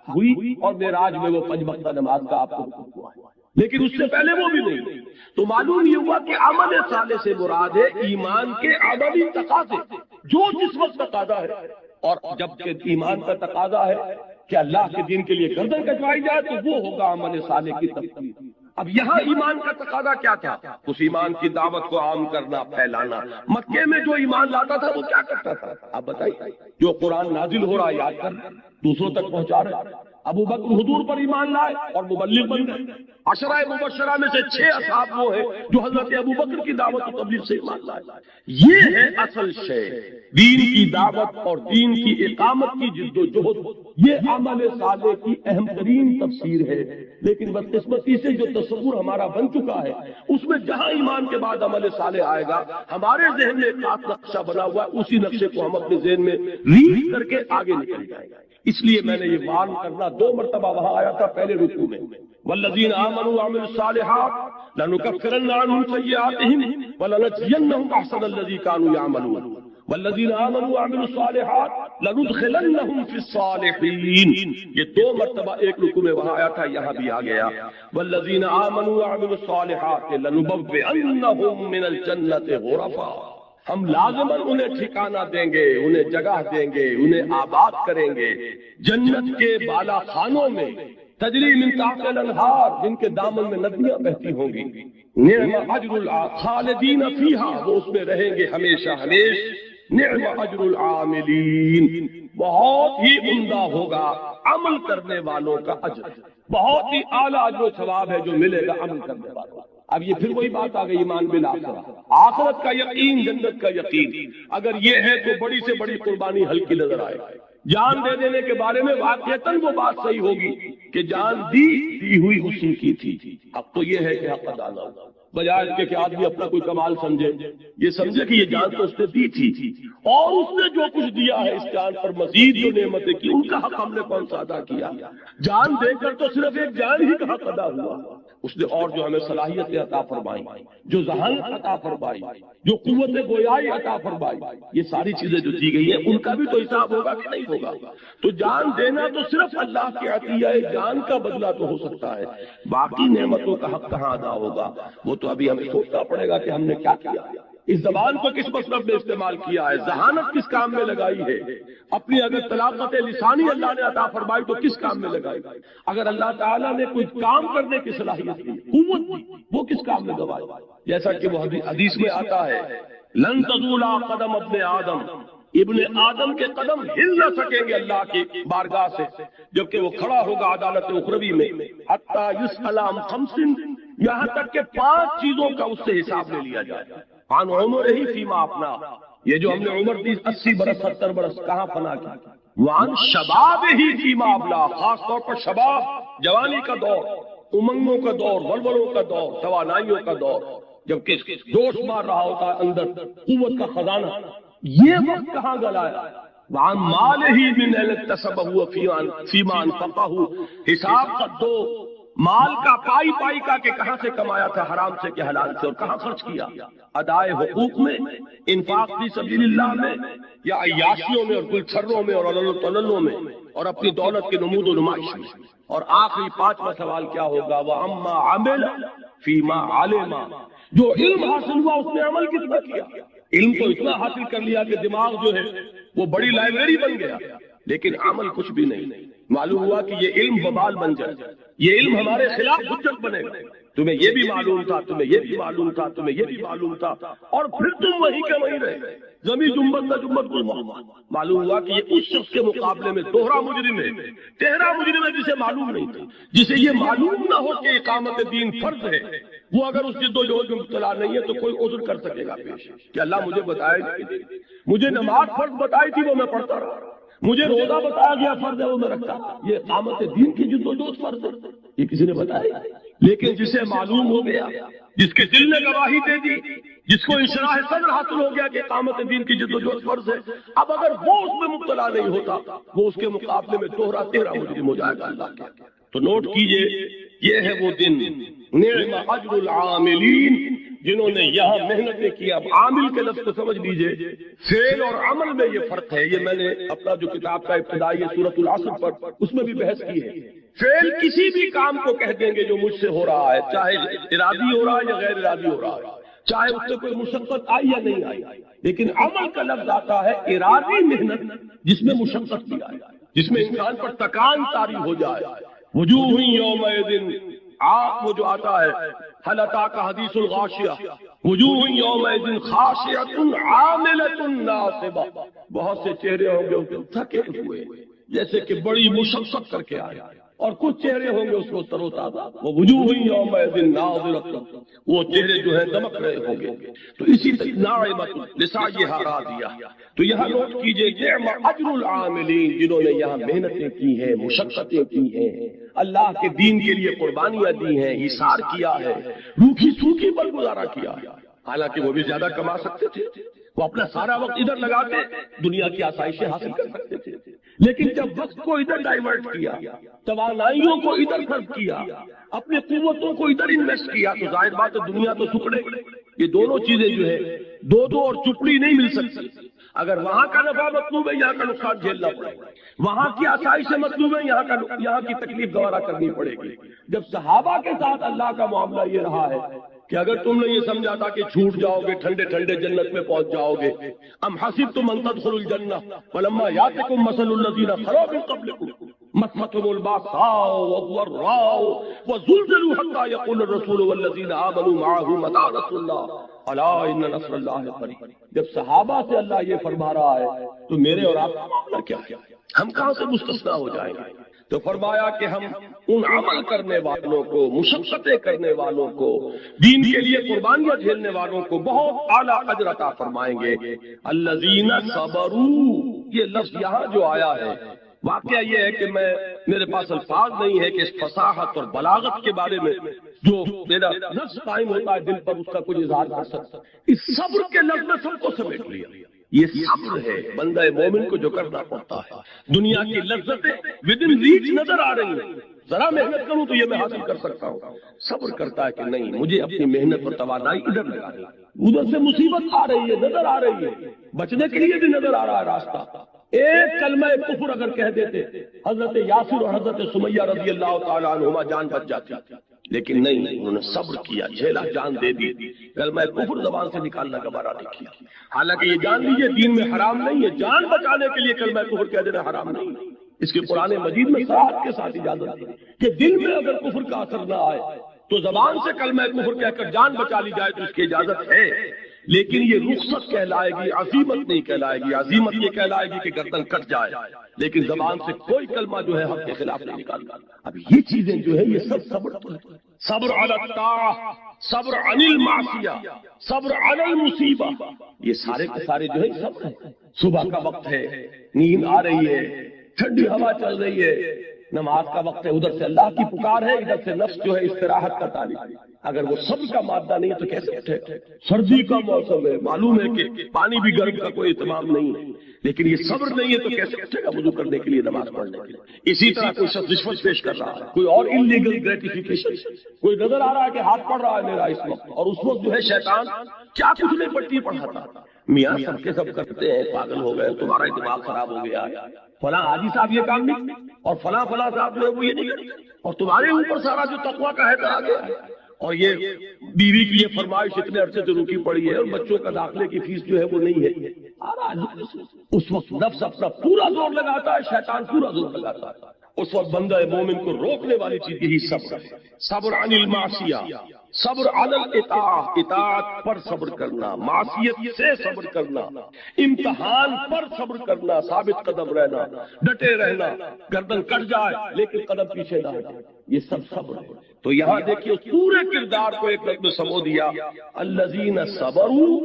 ہوئی اور معراج میں وہ 5 وقتہ نماز کا آپ کو حکم ہوا ہے، لیکن اس سے پہلے وہ بھی نہیں۔ تو معلوم یہ ہوا کہ عمل صالح سے مراد ہے ایمان کے عملی تقاضے، جو جس وقت تقاضا ہے، اور جب کہ ایمان کا تقاضا ہے کہ اللہ کے دین کے لیے گردن کٹوائی جائے تو وہ ہوگا عمل صالح کی تفصیل۔ اب یہاں ایمان کا تقاضا کیا تھا؟ اس ایمان کی دعوت کو عام کرنا، پھیلانا۔ مکے میں جو ایمان لاتا تھا وہ کیا کرتا تھا؟ آپ بتائیے، جو قرآن نازل ہو رہا ہے یاد کر دوسروں تک پہنچا رہے۔ ابو بکر حضور پر ایمان لائے اور مبلغ بن گئے۔ عشرہ مبشرہ میں سے 6 اصحاب وہ ہیں جو حضرت ابو بکر کی دعوت و تبلیغ سے ایمان لائے۔ یہ ہے اصل شے، دین کی دعوت اور دین کی اقامت کی جد و جہد، یہ عمل صالح کی اہم ترین تفسیر ہے۔ لیکن بدقسمتی سے جو تصور ہمارا بن چکا ہے، اس میں جہاں ایمان کے بعد عمل صالح آئے گا، ہمارے ذہن میں ایک خاص نقشہ بنا ہوا ہے، اسی نقشے کو ہم اپنے ذہن میں ریڈ کر کے آگے نکل جائیں گے۔ اس لیے میں نے یہ وارن کرنا 2 مرتبہ وہاں آیا تھا پہلے رکوع میں، والذین آمنوا وعملوا الصالحات لنکفرن عنہم سیئاتہم ولنجزینہم احسن الذی کانوا یعملون والذین آمنوا وعملوا الصالحات لندخلنہم فی الصالحین۔ یہ 2 مرتبہ ایک رکوع میں وہاں آیا تھا، یہاں بھی آ گیا والذین آمنوا وعملوا الصالحات لنبوئنہم من الجنۃ غرفا۔ ہم لازماً انہیں ٹھکانہ دیں گے، انہیں جگہ دیں گے، انہیں آباد کریں گے جنت کے بالا خانوں میں، تجری من تحتها الانہار، جن کے دامن میں ندیاں بہتی ہوں گی۔ نعم اجر خالدین فیہا، وہ اس میں رہیں گے ہمیشہ ہمیش۔ نعم اجر العاملین، بہت ہی عمدہ ہوگا عمل کرنے والوں کا اجر، بہت ہی اعلیٰ اجر و ثواب ہے جو ملے گا عمل کرنے والوں کو۔ اب یہ پھر وہی بات آ گئی ایمان بالآخرہ، آخرت کا یقین، جنت کا یقین۔ اگر یہ ہے تو بڑی سے بڑی قربانی ہلکی نظر آئے، جان دے دینے کے بارے میں واقعتاً وہ بات صحیح ہوگی کہ جان دی ہوئی اسی کی تھی۔ اب تو یہ ہے کہ حق ادا نہ ہو، بجائے اس کے کہ آدمی اپنا کوئی کمال سمجھے، یہ سمجھے کہ یہ جان تو اس نے دی تھی، اور اس نے جو کچھ دیا ہے اس جان پر مزید جو نعمتیں کی ان کا حق ہم نے کون سا ادا کیا؟ جان دے کر تو صرف ایک جان ہی کا حق ادا ہوا، اس نے اور جو ہمیں صلاحیتیں عطا فرمائی، جو ذہانت عطا فرمائی، جو قوت گویائی عطا فرمائی، یہ ساری چیزیں جو دی گئی ہیں ان کا بھی تو حساب ہوگا کہ نہیں ہوگا؟ تو جان دینا تو صرف اللہ کے عطیہ جان کا بدلہ تو ہو سکتا ہے، باقی نعمتوں کا حق کہاں ادا ہوگا؟ وہ تو ابھی ہمیں سوچنا پڑے گا کہ ہم نے کیا کیا، اس زبان کو کس مطلب میں استعمال کیا ہے، ذہانت کس کام میں لگائی ہے، اپنی اگر طلاقت لسانی اللہ نے عطا فرمائی تو کس کام میں لگائی، اگر اللہ تعالیٰ نے کوئی کام کرنے کی صلاحیت دی، قوت دی، وہ کس کام میں گوائی؟ جیسا کہ وہ حدیث میں آتا ہے لن تزول قدم ابن آدم، ابن آدم کے قدم ہل نہ سکیں گے اللہ کی بارگاہ سے جبکہ وہ کھڑا ہوگا عدالت اخروی میں، حتی یسأل عن خمس، یہاں تک کہ 5 چیزوں کا اس سے حساب لے لیا جائے۔ عن عمرہ فیما اپنا، یہ جو ہم نے عمر دی 80 برس 70 برس کہاں فنا کی، وعن شباب ہی فیما ابلا، خاص طور پر شباب، جوانی کا دور، امنگوں کا دور، ولولوں کا دور، توانائیوں کا دور، جبکہ جوش مار رہا ہوتا ہے اندر قوت کا خزانہ، یہ وقت کہاں گلایا؟ وعن مال ہی من اکتسبہ فیما انفقہ، حساب کا دو مال کا پائی کا کہ کہاں سے کمایا تھا، حرام سے کہ حلال سے، اور کہاں خرچ کیا، ادائے حقوق میں، انفاق فی سبیل اللہ میں، یا عیاشیوں میں اور گلچھروں میں اور علل میں اور اپنی دولت کے نمود و نمائش میں۔ اور آخری 5واں سوال کیا ہوگا؟ وَأَمَّا عَمِلَ فِيمَا عَلِمَ، جو علم حاصل ہوا اس نے عمل کتنا کیا؟ علم تو اتنا حاصل کر لیا کہ دماغ جو ہے وہ بڑی لائبریری بن گیا، لیکن عمل کچھ بھی نہیں۔ معلوم ہوا کہ یہ علم وبال بن جائے، یہ علم ہمارے خلاف حجت بنے گا، تمہیں یہ بھی معلوم تھا، تمہیں یہ بھی معلوم تھا، تمہیں یہ بھی معلوم تھا، اور پھر تم وہیں کے وہیں رہے، زمین جنبت نہ جنبت گل محمد۔ معلوم ہوا کہ یہ اس شخص کے مقابلے میں دوہرا مجرم ہے، تہرا مجرم ہے جسے معلوم نہیں تھا، جسے یہ معلوم نہ ہو کہ اقامت دین فرض ہے، وہ اگر اس جد و جہد میں مبتلا نہیں ہے تو کوئی عذر کر سکے گا پیش کہ اللہ مجھے بتایا، مجھے نماز فرض بتائی تھی وہ میں پڑھتا رہا، مجھے روزہ بتایا گیا فرض ہے وہ میں رکھتا، یہ اقامت دین کی جد و جہد فرض ہے، یہ کسی نے بتایا؟ لیکن جسے معلوم ہو گیا، جس کے دل نے گواہی دے دی، جس کو انشراح صدر حاصل ہو گیا کہ اقامت دین کی جد و جہد فرض ہے، اب اگر وہ اس میں مبتلا نہیں ہوتا وہ اس کے مقابلے میں دوہرا تیرا مجرم ہو جائے گا اللہ کے۔ تو نوٹ کیجئے، یہ ہے وہ دن، نعم اجر العاملین، جنہوں نے یہاں محنتیں کی۔ اب عامل کے لفظ کو سمجھ لیجئے، فعل اور عمل میں یہ فرق ہے، یہ میں نے اپنا جو کتاب کا ابتدائی سورۃ العصر پر اس میں بھی بحث کی ہے۔ فعل کسی بھی کام کو کہہ دیں گے جو مجھ سے ہو رہا ہے، چاہے ارادی ہو رہا ہے یا غیر ارادی ہو رہا ہے، چاہے اس سے کوئی مشقت آئی یا نہیں آئی، لیکن عمل کا لفظ آتا ہے ارادی محنت جس میں مشقت بھی آئے، جس میں انسان پر تکان طاری ہو جائے۔ وجوہ یومئذ، آپ وہ جو آتا ہے حل اتاک حدیث الغاشیہ، وجوہ یومئذ خاشعۃ عاملۃ ناصبہ، بہت سے چہرے ہوں گے تھکے ہوئے جیسے کہ بڑی مشقت کر کے آئے، اور کچھ چہرے ہوں گے اس کو تر و تازہ، وہ وجوہ یومئذ ناظرۃ، وہ چہرے جو ہیں دمک رہے ہوں گے۔ تو اسی طرح ناعمۃ لسعیھا راضیہ، تو یہاں نوٹ کیجئے نعم اجر العاملین، جنہوں نے یہاں محنتیں کی ہیں، مشقتیں کی ہیں، اللہ کے دین کے لیے قربانیاں دی ہیں، ایثار کیا ہے، روکھی سوکھی پر گزارا کیا ہے، حالانکہ وہ بھی زیادہ کما سکتے تھے، وہ اپنا سارا وقت ادھر لگاتے دنیا کی آسائشیں حاصل کر سکتے تھے، لیکن جب وقت کو ادھر ڈائیورٹ کیا، توانائیوں کو ادھر خرچ کیا، اپنی قوتوں کو ادھر انویسٹ کیا، تو ظاہر بات ہے دنیا تو سکڑے گئی۔ یہ دونوں چیزیں جو ہے دو اور چپڑی نہیں مل سکتی، اگر وہاں کا نفع مطلوب ہے یہاں کا نقصان جھیلنا پڑے گا، وہاں کی آسائشیں مطلوب ہے یہاں کی تکلیف گوارا کرنی پڑے گی۔ جب صحابہ کے ساتھ اللہ کا معاملہ یہ رہا ہے کہ اگر تم نے یہ سمجھا تھا کہ چھوٹ جاؤ گے ٹھنڈے ٹھنڈے جنت میں پہنچ جاؤ گے، ام حسبتم ان تدخلوا الجنہ ولما یاتکم مثل الذین خلوا من قبلکم مستهم البأساء والضراء وزلزلوا حتى يقول الرسول والذین آمنوا معه متى نصر اللہ الا ان نصر اللہ قریب۔ جب صحابہ سے اللہ یہ فرما رہا ہے تو میرے اور آپ کا معاملہ کیا ہے؟ ہم کہاں سے مستثنا ہو جائیں گے؟ تو فرمایا کہ ہم ان عمل کرنے والوں کو، مشقتیں کرنے والوں کو، دین کے لیے قربانیاں جھیلنے والوں کو بہت اعلیٰ اجر عطا فرمائیں گے۔ الذین صبروا، یہ لفظ یہاں جو آیا ہے، واقعہ یہ ہے کہ میرے پاس الفاظ نہیں ہے کہ اس فصاحت اور بلاغت کے بارے میں جو میرا نفس قائم ہوتا ہے دل پر اس کا کچھ اظہار کر سکتا۔ اس صبر کے لفظ میں سب کو سمیٹ لیا۔ یہ صبر ہے بندہ مومن کو جو کرنا پڑتا ہے۔ دنیا کی لذتیں ودن ریچ نظر آ رہی ہیں، ذرا محنت کروں تو یہ میں حاصل کر سکتا ہوں۔ صبر کرتا ہے کہ نہیں، مجھے اپنی محنت اور توانائی ادھر لگانی، ادھر سے مصیبت آ رہی ہے، نظر آ رہی ہے، بچنے کے لیے بھی نظر آ رہا ہے راستہ۔ ایک کلمہ کفر اگر کہہ دیتے حضرت یاسر اور حضرت سمیہ رضی اللہ تعالیٰ عنہما جان بچ جاتی، لیکن نہیں، انہوں نے صبر کیا، جھیلا، جان دے دی، کلمہ کفر زبان سے نکالنا گوارا نہیں کیا۔ حالانکہ یہ جان لیجیے دین میں حرام نہیں ہے، جان بچانے کے لیے کلمہ کفر کہہ دینا حرام نہیں ہے۔ اس کے قرآن مجید میں صراحت کے ساتھ اجازت ہے کہ دل میں اگر کفر کا اثر نہ آئے تو زبان سے کلمہ کفر کہہ کر جان بچا لی جائے تو اس کی اجازت ہے، لیکن یہ رخصت کہلائے گی، عزیمت نہیں کہلائے گی۔ عزیمت یہ کہلائے گی کہ گردن کٹ جائے، لیکن زبان سے کوئی کلمہ جو ہے حق کے خلاف نہیں نکالتا۔ اب یہ چیزیں جو ہے یہ سب صبر تو ہے، صبر علی الطاعہ، صبر عن المعصیہ، صبر علی المصیبہ، یہ سارے کے سارے جو ہے صبر ہے۔ صبح کا وقت ہے، نیند آ رہی ہے، ٹھنڈی ہوا چل رہی ہے، نماز کا وقت ہے، ادھر سے اللہ کی پکار ہے، ادھر سے نفس جو ہے استراحت کا طالب ہے۔ اگر وہ صبر کا مادہ نہیں ہے تو کیسے اٹھے؟ سردی کا موسم ہے، معلوم ہے کہ پانی بھی گرم کا کوئی اہتمام نہیں ہے، لیکن یہ صبر نہیں ہے تو کیسے اٹھے گا وضو کرنے کے لیے، نماز پڑھنے کے لیے؟ اسی طرح کوئی شخص رشوت پیش کر رہا ہے، کوئی اور انلیگل گریٹیفیکیشن، کوئی نظر آ رہا ہے کہ ہاتھ پڑ رہا ہے میرا اس وقت، اور اس وقت جو ہے شیطان کیا کچھ نہیں پڑتی پڑھاتا، میاں سب کے سب کرتے ہیں، پاگل ہو گئے، تمہارا دماغ خراب ہو گیا ہے، فلاں حاجی صاحب یہ کام نہیں، اور فلاں صاحب جو ہے وہ یہ نہیں کرتے، اور تمہارے اوپر سارا جو تقویٰ کا ہے آ گیا ہے، اور یہ بیوی کی یہ فرمائش اتنے عرصے سے رکی پڑی ہے، اور بچوں کا داخلے کی فیس جو ہے وہ نہیں ہے۔ اس وقت نفس اپنا پورا زور لگاتا ہے، شیطان پورا زور لگاتا ہے۔ اس وقت بندہ مومن کو روکنے والی چیز یہی صبر ہے، صبر عن المعصیہ، صبر علی الاطاعۃ، اطاعت پر صبر کرنا، معصیت سے صبر کرنا، امتحان پر صبر کرنا، ثابت قدم رہنا، ڈٹے رہنا، گردن کٹ جائے لیکن قدم پیچھے نہ ہٹے، یہ سب صبر ہے۔ تو یہاں دیکھیے اس پورے کردار کو ایک لفظ میں سمو دیا، الذین صبروا،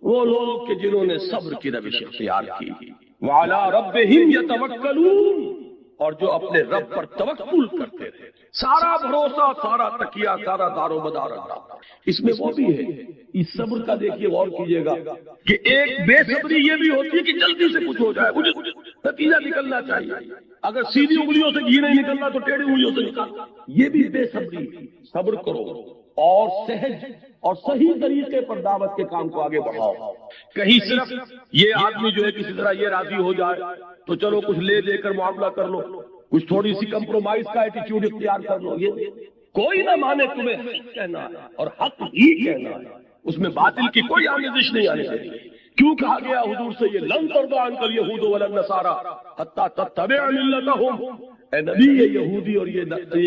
وہ لوگ کہ جنہوں نے صبر کی روش اختیار کی، وعلی ربہم یتوکلون، اور جو اپنے رب پر توکل کرتے تھے، سارا بھروسہ، سارا تکیہ، سارا دار و مدار اللہ۔ اس میں وہ بھی ہے، اس صبر کا دیکھیے غور کیجئے گا کہ ایک بے صبری یہ بھی ہوتی ہے کہ جلدی سے کچھ ہو جائے، مجھے نتیجہ نکلنا چاہیے، اگر سیدھی انگلیوں سے گھی نہیں نکلنا تو ٹیڑھی انگلیوں سے نکالنا، یہ بھی بے صبری۔ صبر کرو اور سہج اور صحیح طریقے پر دعوت کے کام کو آگے بڑھاؤ۔ کہیں صرف یہ آدمی جو ہے کسی طرح یہ راضی ہو جائے تو چلو کچھ لے دے کر معاملہ کر لو، کچھ تھوڑی سی کمپرومائز کا ایٹیچیوڈ اختیار کر لو، یہ کوئی نہ مانے تمہیں حق کہنا ہے اور حق ہی کہنا ہے، اس میں باطل کی کوئی آمیزش نہیں آنی چاہیے۔ کیوں کہا گیا حضور سے یہ لن ترضی عنک الیہود ولا النصارى حتی تتبع ملتہم، اے نبی یہ یہودی اور یہ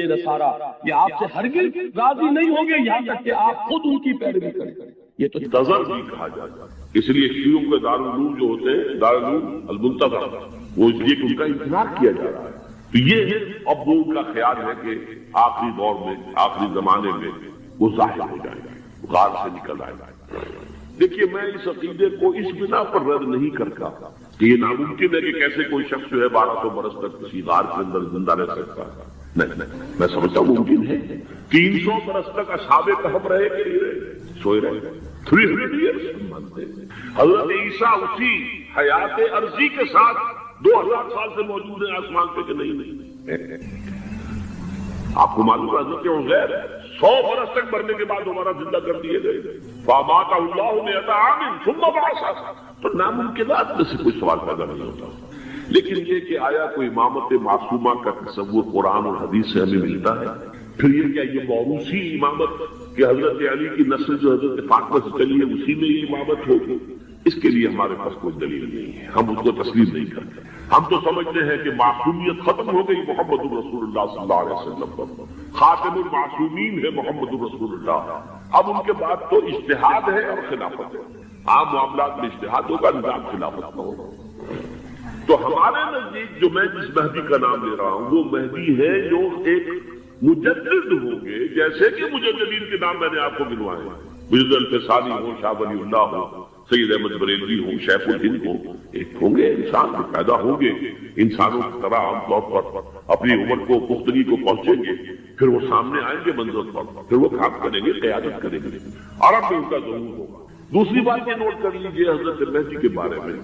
نصارہ یہ آپ سے ہرگز راضی نہیں ہوں گے یہاں تک کہ آپ خود ان کی پیروی کریں۔ یہ تو نظر بھی کہا جاتا ہے، اس لیے شیعوں کے دارالعلوم جو ہوتے ہیں، دارالعلوم المنتظر، وہ اس لیے کہ ان کا انتظار کیا جا رہا ہے۔ تو یہ ہے اب وہ ان کا خیال ہے کہ آخری دور میں، آخری زمانے میں وہ ظاہر ہو جائے گا، غار سے نکل آئے گا۔ دیکھیے میں اس عقیدے کو اس بنا پر رد نہیں کرتا کہ یہ ناممکن ہے کہ کیسے کوئی شخص جو ہے 1200 برس تک کسی غار کے اندر زندہ رہ سکتا ہے۔ نہیں، میں سمجھتا ہوں ممکن ہے۔ 300 برس تک اصحاب کہف رہے کہ نہیں رہے، سوئے رہے، 300 ایئرس مانتے ہیں۔ حضرت عیسیٰ اسی حیات عرضی کے ساتھ 2000 سال سے موجود ہیں آسمان پہ کہ نہیں۔ آپ کو معلوم ہے حضرت عزیر 100 برس تک مرنے کے بعد دوبارہ زندہ کر دیے گئے، فاماتہ اللہ مئۃ عام ثم بعثہ۔ تو ناممکنات میں سے کوئی سوال پیدا نہیں ہوتا، لیکن یہ کہ آیا کوئی امامت معصومہ کا تصور قرآن اور حدیث سے ہمیں ملتا ہے؟ پھر یہ کیا یہ موروثی امامت کہ حضرت علی کی نسل جو حضرت فاطمہ سے چلی ہے اسی میں یہ امامت ہوگی، اس کے لیے ہمارے پاس کوئی دلیل نہیں ہے، ہم اس کو تسلیم نہیں کرتے۔ ہم تو سمجھتے ہیں کہ معصومیت ختم ہو گئی محمد رسول اللہ صلی اللہ علیہ وسلم پر، خاتم المعصومین ہے محمد رسول اللہ، اب ان کے بعد تو اجتہاد ہے اور خلافت ہے، عام معاملات میں اجتہاد ہوگا، نظام خلافت میں ہوگا۔ تو ہمارے نزدیک جو میں جس مہدی کا نام لے رہا ہوں وہ مہدی ہے جو ایک مجدد ہوں گے، جیسے کہ مجددین کے نام میں نے آپ کو گنوائے ہیں، مجدد الفسانی ہو، شاہ ولی اللہ ہو، سید احمد بریلوی ہوں، شیخ الہند ہوں، ایک ہوں گے انسان جو پیدا ہوں گے انسانوں کی طرح عام طور پر اپنی عمر کو پختگی کو پہنچیں گے، پھر وہ سامنے آئیں گے منظر پر، پھر وہ کام کریں گے، قیادت کریں گے، عرب میں ان کا ظہور ہوگا۔ دوسری بات یہ نوٹ کر لیجیے حضرت مہدی کے بارے میں،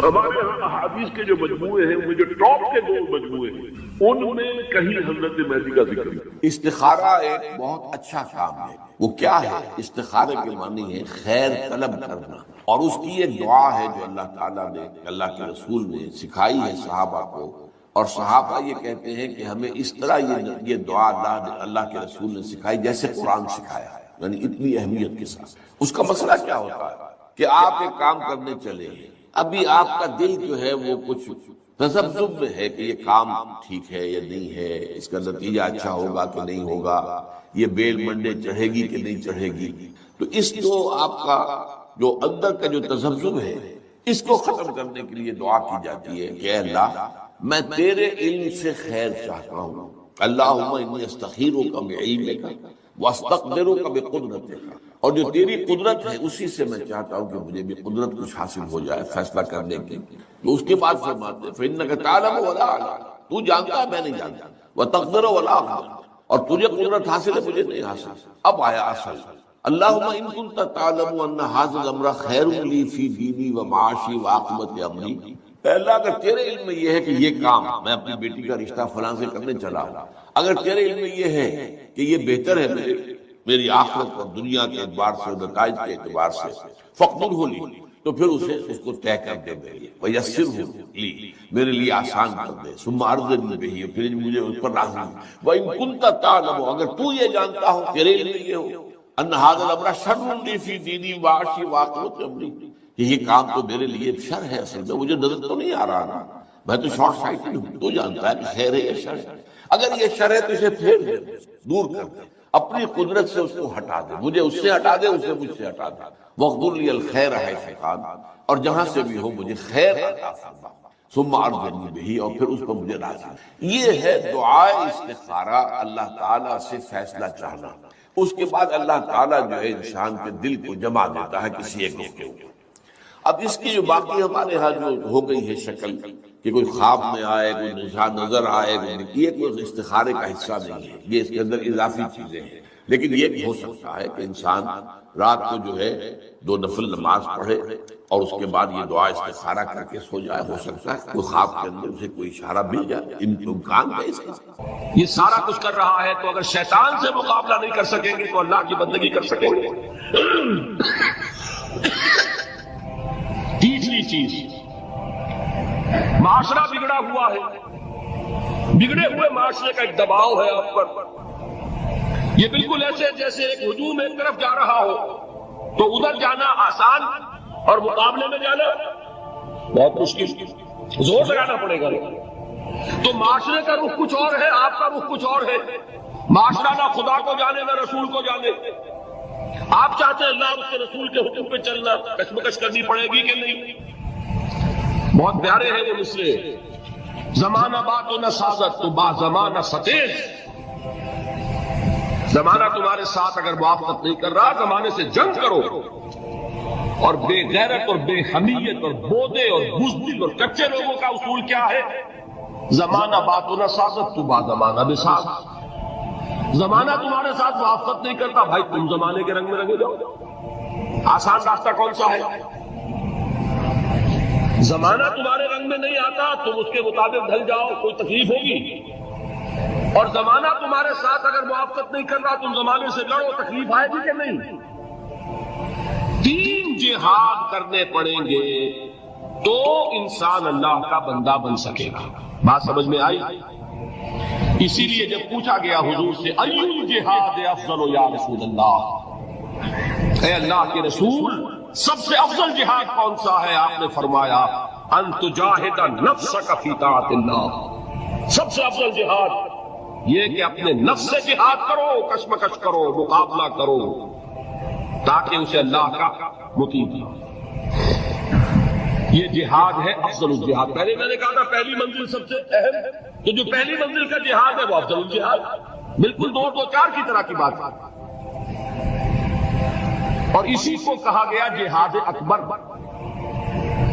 ہمارے یہاں احادیث کے جو مجموعے ہیں وہ جو ٹاپ کے دو مجموعے ہیں ان میں کہیں حضرت مہدی کا ذکر نہیں۔ استخارہ ایک بہت اچھا کام ہے، وہ کیا ہے؟ استخارے کے معنی ہے خیر طلب کرنا، اور اس کی ایک دعا ہے جو اللہ تعالیٰ نے، اللہ کے رسول نے سکھائی ہے صحابہ کو، اور صحابہ یہ کہتے ہیں کہ ہمیں اس طرح یہ دعا اللہ کے رسول نے سکھائی جیسے قرآن سکھایا ہے، یعنی اتنی اہمیت کے ساتھ۔ اس کا مسئلہ کیا ہوتا ہے کہ آپ ایک کام کرنے چلے ہیں، ابھی آپ کا دل جو ہے وہ کچھ تذبذب میں ہے کہ یہ کام ٹھیک ہے یا نہیں ہے، اس کا نتیجہ اچھا ہوگا کہ نہیں ہوگا، یہ بیل منڈے چڑھے گی کہ نہیں چڑھے گی، تو اس کو آپ کا جو اندر کا جو تذبذب ہے اس کو ختم کرنے کے لیے دعا کی جاتی ہے کہ اے اللہ میں تیرے علم سے خیر چاہتا ہوں، اللہم انی استخیرک بعلمک واستقدرک بقدرتک، اور جو تیری قدرت ہے اسی سے میں چاہتا ہوں کہ مجھے بھی قدرت کچھ حاصل ہو جائے فیصلہ کرنے کی۔ تو اس کے بعد فرماتے ہیں فإنک تعلم ولا اعلم، تو جانتا ہے میں نہیں جانتا، وتقدر ولا اقدر، اور تجھے قدرت حاصل ہے مجھے نہیں حاصل۔ اب آیا اصل، اللہم ان کنت تعلم ان ھذا الامر خیر لی فی دینی ومعاشی وعاقبۃ امری، اے اللہ اگر تیرے علم میں یہ ہے کہ یہ کام میں اپنی بیٹی کا رشتہ فلاں سے کرنے چلا، اگر تیرے علم میں یہ ہے کہ یہ بہتر ہے میری آخرت اور دنیا کے اعتبار سے، نتائج کے اعتبار سے، فقدرہ لی، تو پھر اس کو طے کر دے میرے، ویسرہ لی، میرے لیے آسان کر دے، ثم ارضنی بہ، پھر مجھے اس پر راضی، وان کنت تعلم، اگر تو یہ جانتا ہو، تیرے علم میں یہ ہو، ان ھذا الامر شر لی فی دینی ومعاشی وعاقبۃ امری، کہ یہ کام تو میرے لیے شر ہے، اصل میں مجھے نظر تو نہیں آ رہا نا، میں تو شارٹ سائٹڈ ہوں، تو جانتا ہے کہ خیر ہے یا شر ہے، اگر یہ شر ہے تو اسے پھیر دے، دور کر دے، اپنی قدرت سے اس کو ہٹا دے، مجھے اس سے ہٹا دے، اسے مجھ سے ہٹا دے، وَاقْدُرْ لِيَ الْخَيْرَ حَيْثُ كَانَ، اور جہاں سے بھی ہو مجھے خیر عطا فرما، ثُمَّ أَرْضِنِي بِهِ، اور پھر اس پر مجھے راضی۔ یہ ہے دعائے استخارہ، اللہ تعالیٰ سے فیصلہ چاہنا۔ اس کے بعد اللہ تعالیٰ جو ہے انسان کے دل کو جما دیتا ہے کسی ایک کے اوپر۔ اب اس کی جو باقی ہمارے ہاں جو ہو گئی ہے شکل کہ کوئی خواب میں آئے، کوئی نشان نظر آئے، یہ کوئی استخارے کا حصہ نہیں ہے، یہ اس کے اندر اضافی چیزیں ہیں، لیکن یہ بھی ہو سکتا ہے کہ انسان رات کو جو ہے 2 نفل نماز پڑھے اور اس کے بعد یہ دعا استخارہ کر کے سو جائے، ہو سکتا ہے کوئی خواب کے اندر اسے کوئی اشارہ مل جائے، امکان ہے اس کا۔ یہ سارا کچھ کر رہا ہے تو اگر شیطان سے مقابلہ نہیں کر سکیں گے تو اللہ کی بندگی کر سکیں گے۔ تیسری چیز، معاشرہ بگڑا ہوا ہے، بگڑے ہوئے معاشرے کا ایک دباؤ ہے آپ پر، یہ بالکل ایسے جیسے ایک ہجوم ایک طرف جا رہا ہو تو ادھر جانا آسان اور مقابلے میں جانا بہت مشکل، زور لگانا پڑے گا۔ تو معاشرے کا رخ کچھ اور ہے، آپ کا رخ کچھ اور ہے، معاشرہ نہ خدا کو جانے نہ رسول کو جانے، آپ چاہتے ہیں اللہ اس کے رسول کے حکم پہ چلنا، کشمکش کرنی پڑے گی کہ نہیں؟ بہت پیارے ہیں وہ مصرے، زمانہ بات و نہ سازت تو با زمانہ ستیز، زمانہ تمہارے ساتھ اگر موافقت نہیں کر رہا زمانے سے جنگ کرو، اور بے غیرت اور بے حمیت اور بودے اور بزدل اور کچے لوگوں کا اصول کیا ہے؟ زمانہ بات و نہ سازت تو با زمانہ بساز، زمانہ تمہارے ساتھ موافقت نہیں کرتا، بھائی تم زمانے کے رنگ میں رنگے جاؤ۔ آسان راستہ کون سا ہے؟ زمانہ تمہارے رنگ میں نہیں آتا، تم اس کے مطابق ڈھل جاؤ، کوئی تکلیف ہوگی، اور زمانہ تمہارے ساتھ اگر موافقت نہیں کر رہا تم زمانے سے لڑو، تکلیف آئے گی کہ نہیں؟ 3 جہاد کرنے پڑیں گے تو انسان اللہ کا بندہ بن سکے گا۔ بات سمجھ میں آئی؟ اسی لیے جب پوچھا گیا حضور سے ایُّ الجہاد افضل یا رسول اللہ، اے اللہ کے رسول سب سے افضل جہاد کون سا ہے؟ آپ نے فرمایا ان تجاہد نفسک فی طاعت اللہ، سب سے افضل جہاد یہ کہ اپنے نفس سے جہاد کرو، کشمکش کرو، مقابلہ کرو، تاکہ اسے اللہ کا مطیع بناؤ۔ یہ جہاد ہے افضل الجہاد۔ پہلے میں نے کہا تھا پہلی منزل سب سے اہم، تو جو پہلی منزل کا جہاد ہے وہ افضل الجہاد، بالکل 2 2 4 کی طرح کی بات ہے۔ اور اسی کو کہا گیا جہاد اکبر۔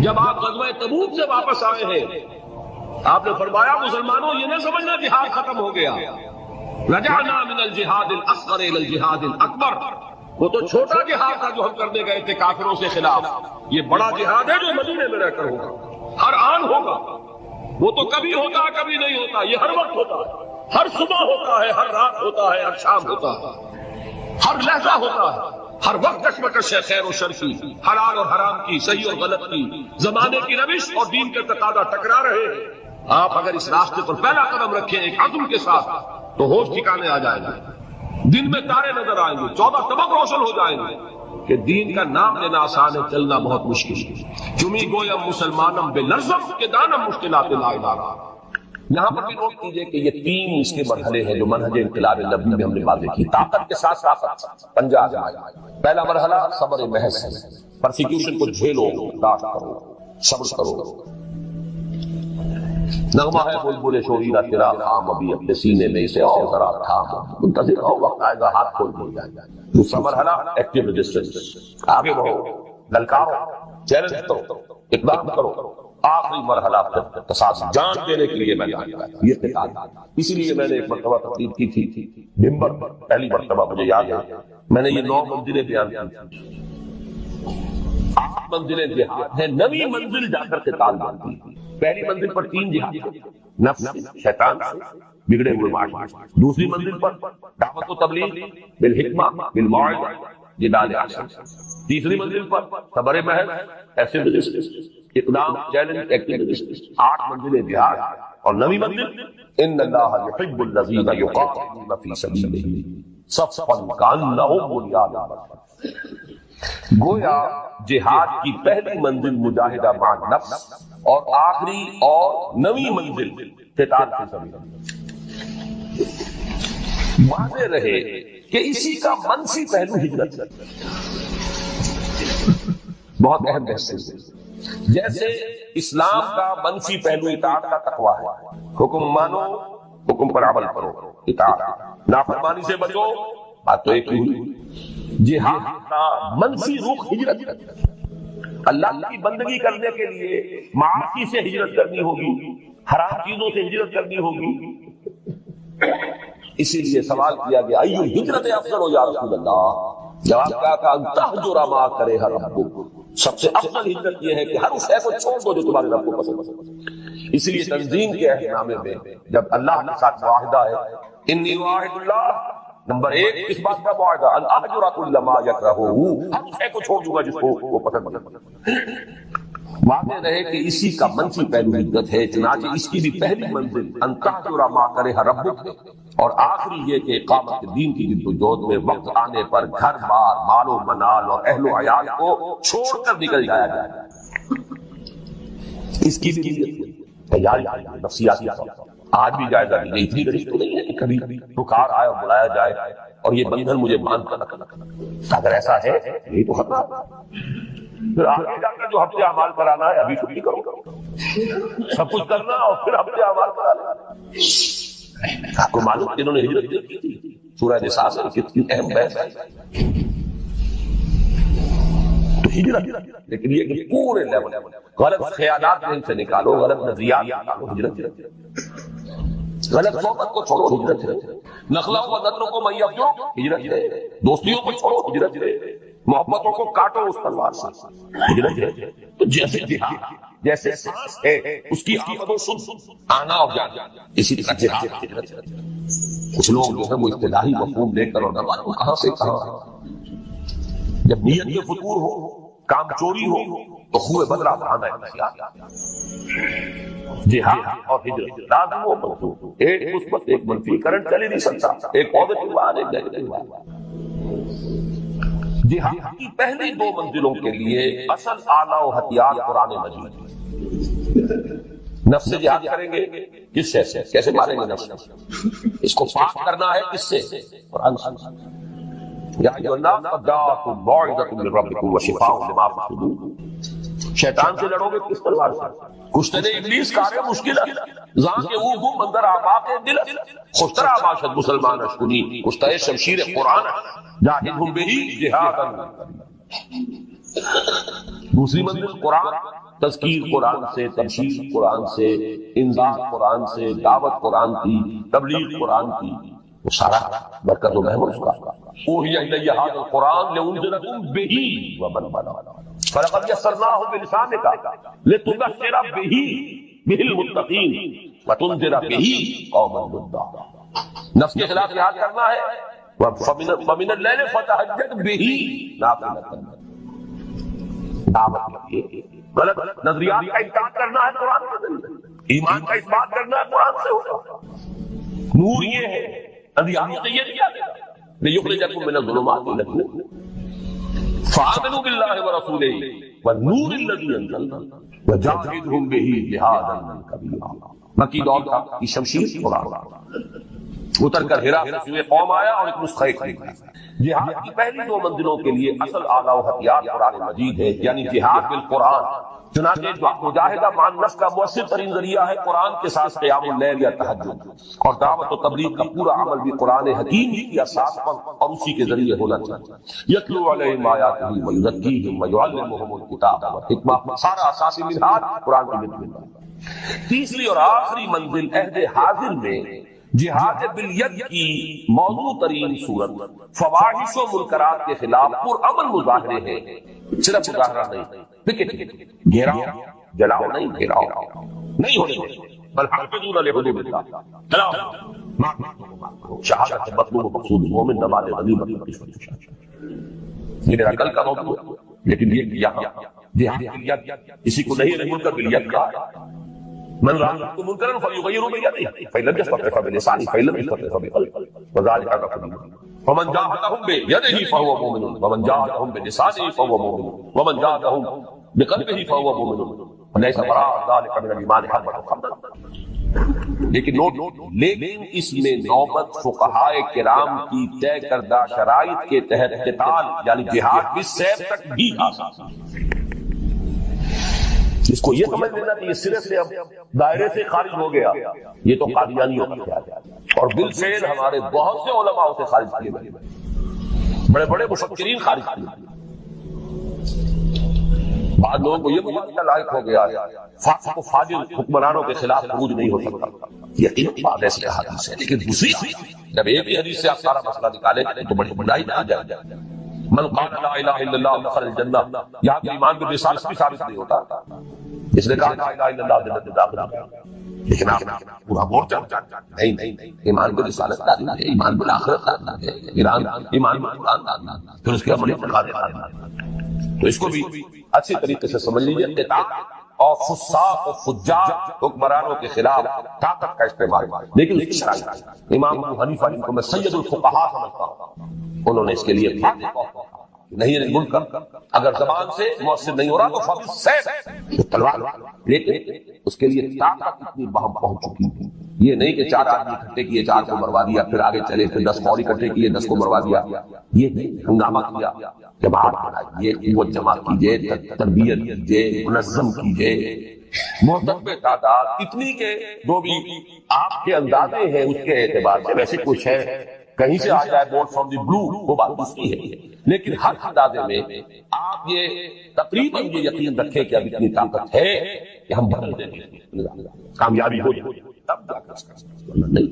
جب آپ غزوہ تبوک سے واپس آئے ہیں، آپ نے فرمایا مسلمانوں یہ نہ سمجھنا جہاد ختم ہو گیا، رجعنا من الجہاد الاصغر الى الجہاد الاکبر، وہ تو چھوٹا جہاد تھا جو ہم کرنے گئے تھے کافروں سے خلاف، یہ بڑا جہاد ہے جو مدینے میں رہ کر ہوگا، ہر آن ہوگا، وہ تو کبھی ہوتا ہے کبھی نہیں ہوتا، یہ ہر وقت ہوتا ہے، ہر صبح ہوتا ہے، ہر رات ہوتا ہے، ہر شام ہوتا ہے، ہر لحظہ ہوتا ہے، ہر وقت کشمکش ہے خیر و شر کی، حلال اور حرام کی، صحیح اور غلط کی، زمانے کی روش اور دین کے تقاضا ٹکرا رہے ہیں۔ آپ اگر اس راستے پر پہلا قدم رکھیں ایک عزم کے ساتھ تو ہوش ٹھکانے آ جائے گا، دن میں تارے نظر آئیں گے، 14 طبق روشن ہو جائیں گے کہ دین کا نام لینا آسان ہے، چلنا بہت مشکل ہے۔ چمی گویم مسلمانم بے لرزم کے دانم مشکلات لا ادارہ۔ یہاں پر بھی نوٹ کیجئے کہ یہ 3 اس کے مرحلے ہیں جو منہج انقلاب نبوی میں ہم نے واضح کی۔ طاقت کے ساتھ طاقت، پنجہ آزمائی۔ پہلا مرحلہ صبر محض ہے، پرسیکیوشن کو جھیلو، برداشت کرو، صبر کرو۔ نغمہ ہے بلبل شوریرہ تیرا خام ابھی اپنے سینے میں اسے اور ذرا تھام، منتظر رہو وقت آئے گا ہاتھ کھول دیا جائے گا۔ دوسرا مرحلہ ایکٹیو ریزسٹنس، آگے بڑھو، للکارو، چیلنج کرو، اقدام کرو۔ آخری مرحلہ تصادم، جان دینے کے لیے میدان کا یہ قتال۔ اسی لیے میں نے ایک مرتبہ تقریر کی تھی منبر پر، پہلی مرتبہ مجھے یاد ہے، میں نے یہ 9 منزلیں بیان کی۔ 8 منزلیں جہاد ہے، 9ویں منزل جا کر قتال بنتی ہے۔ پہلی منزل پر 3 جہاد، نفس، شیطان سے، بگڑے ہوئے معاشرے۔ دوسری منزل پر دعوت و تبلیغ بالحکمہ بالموعظہ جدال احسن۔ تیسری منزل پر صبر محض، ایسے اقدام، چیلنج، ایکٹیویٹیز۔ 8 منزلیں جہاد، اور 9ویں منزل ان اللہ یحب الذین یقاتلون فی سبیلہ صفا کانہم بنیان مرصوص۔ گویا جہاد کی پہلی منزل مجاہدہ مع نفس، اور آخری اور 9ویں منزل قتال فی سبیل اللہ۔ واضح رہے کہ اسی کا منفی پہلو ہجرت بہت اہم بحث ہے۔ جیسے اسلام کا منفی پہلو اطاعت کا تقویٰ ہے، حکم مانو، حکم پر عمل کرو، اطاعت، نافرمانی سے بچو، بات تو ایک ہی ہوئی۔ جہاد کا منفی رخ ہجرت ہے، اللہ کی بندگی کرنے کے لیے معاصی سے ہجرت کرنی ہوگی، حرام چیزوں سے ہجرت کرنی ہوگی۔ اسی لیے سوال کیا گیا ایو ہجرت افضل ہو یا رسول اللہ؟ جواب کیا تھا تہجر ما کرے ہر رب، سب سے افضل ہجرت یہ ہے کہ ہر اس شے کو چھوڑ دو جو تمہارے رب کو پسند ہے۔ اس لیے تنظیم کے عہد نامے میں جب اللہ کے ساتھ معاہدہ ہے انی واحد اللہ، نمبر 1 اس بات کا معاہدہ ان احجر کل ما یکرہ، ہر اس شے کو چھوڑ دوں گا جس کو وہ پسند ہے۔ واضح رہے کہ اسی کا منفی پہلو ہجرت ہے، چنانچہ اس کی بھی پہلی منزل ان تہجر ما کرے ربک ہے، اور آخری یہ کہ اقامت دین کی جدوجہد میں وقت آنے پر گھر بار، مال و منال اور اہل و عیال کو چھوڑ کر نکل جایا جائے۔ اس کی بھی تیاری نفسیاتی آج بھی جائزہ لیجیے، اتنی غریب تو نہیں ہے کہ کبھی پکار آئے اور بلایا جائے اور یہ بندھن مجھے باندھ کر رکھنا۔ اگر ایسا ہے یہی تو خطرہ، پھر آگے جا کر جو ہفتے اعمال کرانا ہے ابھی چھٹی کرو، سب کچھ کرنا اور پھر ہفتے اعمال کرانا۔ آپ کو معلوم کہ انہوں نے ہجرت کی تھی، سورہ نساء سے کتنی اہم بحث ہے۔ تو ہجرت، لیکن یہ کہ پورے لیول غلط خیالات ان سے نکالو، غلط نظریات نکالو، ہجرت۔ غلط صحبت کو چھوڑو، ہجرت۔ نخلا و نظروں کو میّ افجو، ہجرت۔ دوستیوں کو چھوڑو، ہجرت۔ محبتوں کو کاٹو اس تلوار سے، ہجرت۔ تو جیسے جہاد، جیسے سانس ہے اس کی آمد و سن، آنا اور جانا، اسی طرح جہاد ہجرت۔ کچھ لوگ جو ہے وہ ابتدائی مفہوم لے کر اور کہاں سے کہاں، جب نیت میں فتور ہو، کام چوری ہو تو خوہ بدرہ بہانا ہے۔ جہاد اور ہجرت لازم و مطلوب، ایک مثبت ایک منفی، کرنٹ چل ہی نہیں سکتا، ایک پازیٹو بات ایک نیگیٹو بات۔ جہاد کی پہلی دو منزلوں کے لیے اصل آلہ و ہتھیار قرآن مجید۔ نفس سے جہاد کریں گے کس سے؟ کیسے ماریں گے نفس؟ اس کو پاک کرنا ہے کس سے؟ قرآن سے۔ یا ایھا الناس قد جاءتکم موعظۃ من ربکم وشفاء لما فی الصدور۔ شیطان سے لڑو گے کس تلوار سے؟ کشتے نے ابلیس کارے مشکل زان کے وہ گم اندر آباق دل خوشتر آباشد مسلمان اشکنی کشتہ شمشیر قرآن جاہدہم بہی جہادا۔ دوسری منزل قرآن، تذکیر قرآن سے، تبشیر قرآن سے، انذار قرآن سے، دعوت قرآن کی، تبلیغ قرآن کی، وہ سارا برکت و محور اس کا۔ اوحی الی ھذا القرآن لانذرکم بہ ومن بلغ فلقد یسرناہ بلسانک لتبشر بہ المتقین وتنذر بہ قوما لدا۔ نفس کے خلاف جہاد کرنا ہے، فمن اللیل فتہجد بہ نافلۃ، دعوت کے لیے غلط نظریات کا انکار کرنا ہے قرآن کے ذریعے، ایمان کا اس بات کرنا ہے قرآن سے ہوگا۔ نور یہ ہے، اندھیاروں سے یہ کیا گیا لیخرجکم من الظلمات الى النور فآمنوا باللہ ورسولہ والنور الذی انزلنا وجاہدہم بہ جہادا کبیرا۔ مکی دور کا یہ شمشیر قرآن اتر کر ہرا سے سوئے قوم آیا اور ایک نسخہ کھڑا۔ جہاد کی پہلی دو منزلوں کے لیے اصل آلہ و ہتھیار قرآن مجید ہے، یعنی جہاد بالقرآن۔ چنانچہ مجاہدہ مع النفس کا مؤثر ترین ذریعہ ہے قرآن کے ساتھ قیام اللیل یا تہجد، اور دعوت و تبلیغ کا پورا عمل بھی قرآن حکیم کی اساس پر اور اسی کے ذریعے ہونا چاہیے۔ یتلو علیہم آیاتہ ویزکیہم ویعلمہم الکتاب والحکمہ، سارا اساسی منہاج قرآن کی مدد۔ تیسری اور آخری منزل عہد حاضر میں جہاد بالید کی موضوع ترین صورت فواحش و منکرات کے خلاف پرامن مظاہرے ہیں، صرف مظاہرہ نہیں، پکٹ گھیراؤ جلاؤ نہیں، گھیراؤ نہیں ہونے دیں، بل حافظون لحدود اللہ، جلاؤ شہادت مطلوب مقصود مومن نماز غنیمت۔ یہ میرا کل کا موضوع ہے، لیکن یہ یہاں جہاد بالید اسی کو نہیں رہی منکر بالید کا من رأى منكم منكرا فليغيره بيده فإن لم يستطع فبلسانه فإن لم يستطع فبقلبه وذلك أضعف الإيمان ومن جاهدهم بيده فهو مؤمن ومن جاهدهم بلسانه فهو مؤمن ومن جاهدهم بقلبه فهو مؤمن وليس وراء ذلك من الإيمان حبة خردل۔ لیکن اس میں نوبت فقہائے کرام کی طے کردہ شرائط کے تحت قتال یعنی جہاد بالسیف تک بھی آ سکتا ہے۔ اس کو یہ سمجھ لینا کہ یہ سرے سے اب دائرے سے خارج ہو گیا، یہ تو قادیانیوں کا خیال ہے، اور بالفعل ہمارے بہت سے علماء سے خارج کیے گئے، بڑے بڑے مفکرین خارج کیے گئے۔ بعض لوگوں کو یہ مجھے لائق ہو گیا فاسق و فاجر حکمرانوں کے خلاف خروج نہیں ہو سکتا، یقیناً بات ایسی حدیث ہے، لیکن دوسری جب ایک ہی حدیث سے آپ سارا مسئلہ نکالیں تو بڑی بڑائی نہ آ جائے۔ من قال لا الہ الا اللہ دخل الجنہ، یہاں کہ ایمان بالرسالت بھی ثابت نہیں ہوتا، اس نے کہا لا الہ الا اللہ جنت داخل ہے، لیکن آپ پورا مورچہ نہیں، ایمان بالرسالت لازم ہے، ایمان بالآخرت لازم ہے، ایمان بالقرآن لازم ہے، پھر اس کے عملی تقاضے لازم ہے۔ تو اس کو بھی اچھی طریقے سے سمجھ لیجیے، قتال اور فساق و فجار حکمرانوں کے خلاف طاقت کا استعمال، لیکن اس کی شرائط امام ابو حنیفہ جن کو میں سید الفقہاء سمجھتا ہوں، انہوں نے اس کے لیے نہیں منکر اگر زبان سے مؤثر نہیں ہو رہا تو فبالسیف تلوار، لیکن اس کے لیے طاقت اتنی بہم پہنچ چکی تھی، یہ نہیں کہ 4 آدمی اکٹھے کیے 4 کو مروا دیا، پھر آگے چلے پھر 10 اور اکٹھے کیے 10 کو مروا دیا، یہ ہنگامہ کیا، جماعت بنائیے، قوت جمع کیجیے، تربیت کیجیے، منظم کیجیے، محتسب تعداد اتنی کہ جو بھی آپ کے اندازے ہیں اس کے اعتبار سے، ویسے کچھ ہے کہیں سے آ جائے بورڈ فرام دی بلو، وہ بات دوسری ہے، لیکن ہر اندازے میں آپ یہ تقریباً یہ یقین رکھیں کہ اب اتنی طاقت ہے کہ ہم بدل دیں گے، کامیابی ہو جائے تب جا کر نہیں۔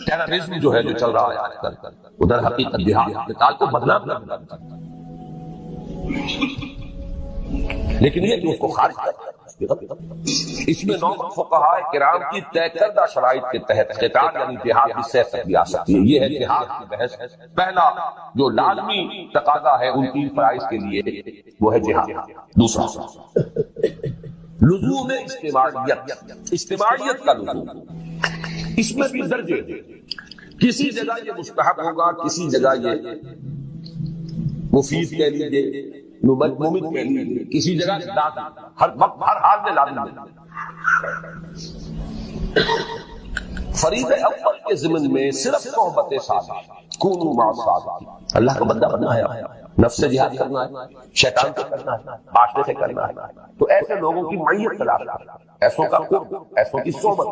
ٹیررزم جو ہے جو چل رہا ہے آج کل، ادھر حقیقت جہاد قتال کو بدنام کرنا، لیکن یہ کہ اس کو خارج کرنا، اس میں 9 فقہاء کرام کی طے کردہ شرائط کے تحت قتال یعنی جہاد بالسیف تک بھی آ سکتی ہے۔ یہ ہے جہاد کی بحث۔ پہلا جو لازمی تقاضا ہے ان 3 فرائض کے لیے وہ ہے جہاد۔ دوسرا لزوم اجتماعیت، اجتماعیت کا لزوم، اس میں بھی درجے ہیں، کسی جگہ یہ مستحب ہوگا، کسی جگہ یہ مفید کہہ لیجیے، ممت کہہ لیجیے، کسی جگہ لازم، ہر وقت ہر حال میں لازم ہے۔ فریضہ اول کے ضمن میں صرف صحبت صالح، کونوا مع الصالحین، اللہ کا بندہ بننا ہے، نفس سے جہاد کرنا ہے، شیطان سے کرنا ہے، معاشرے سے کرنا ہے، تو ایسے لوگوں کی معیت تلاش کرنا، ایسوں کا قرب، ایسوں کی صحبت،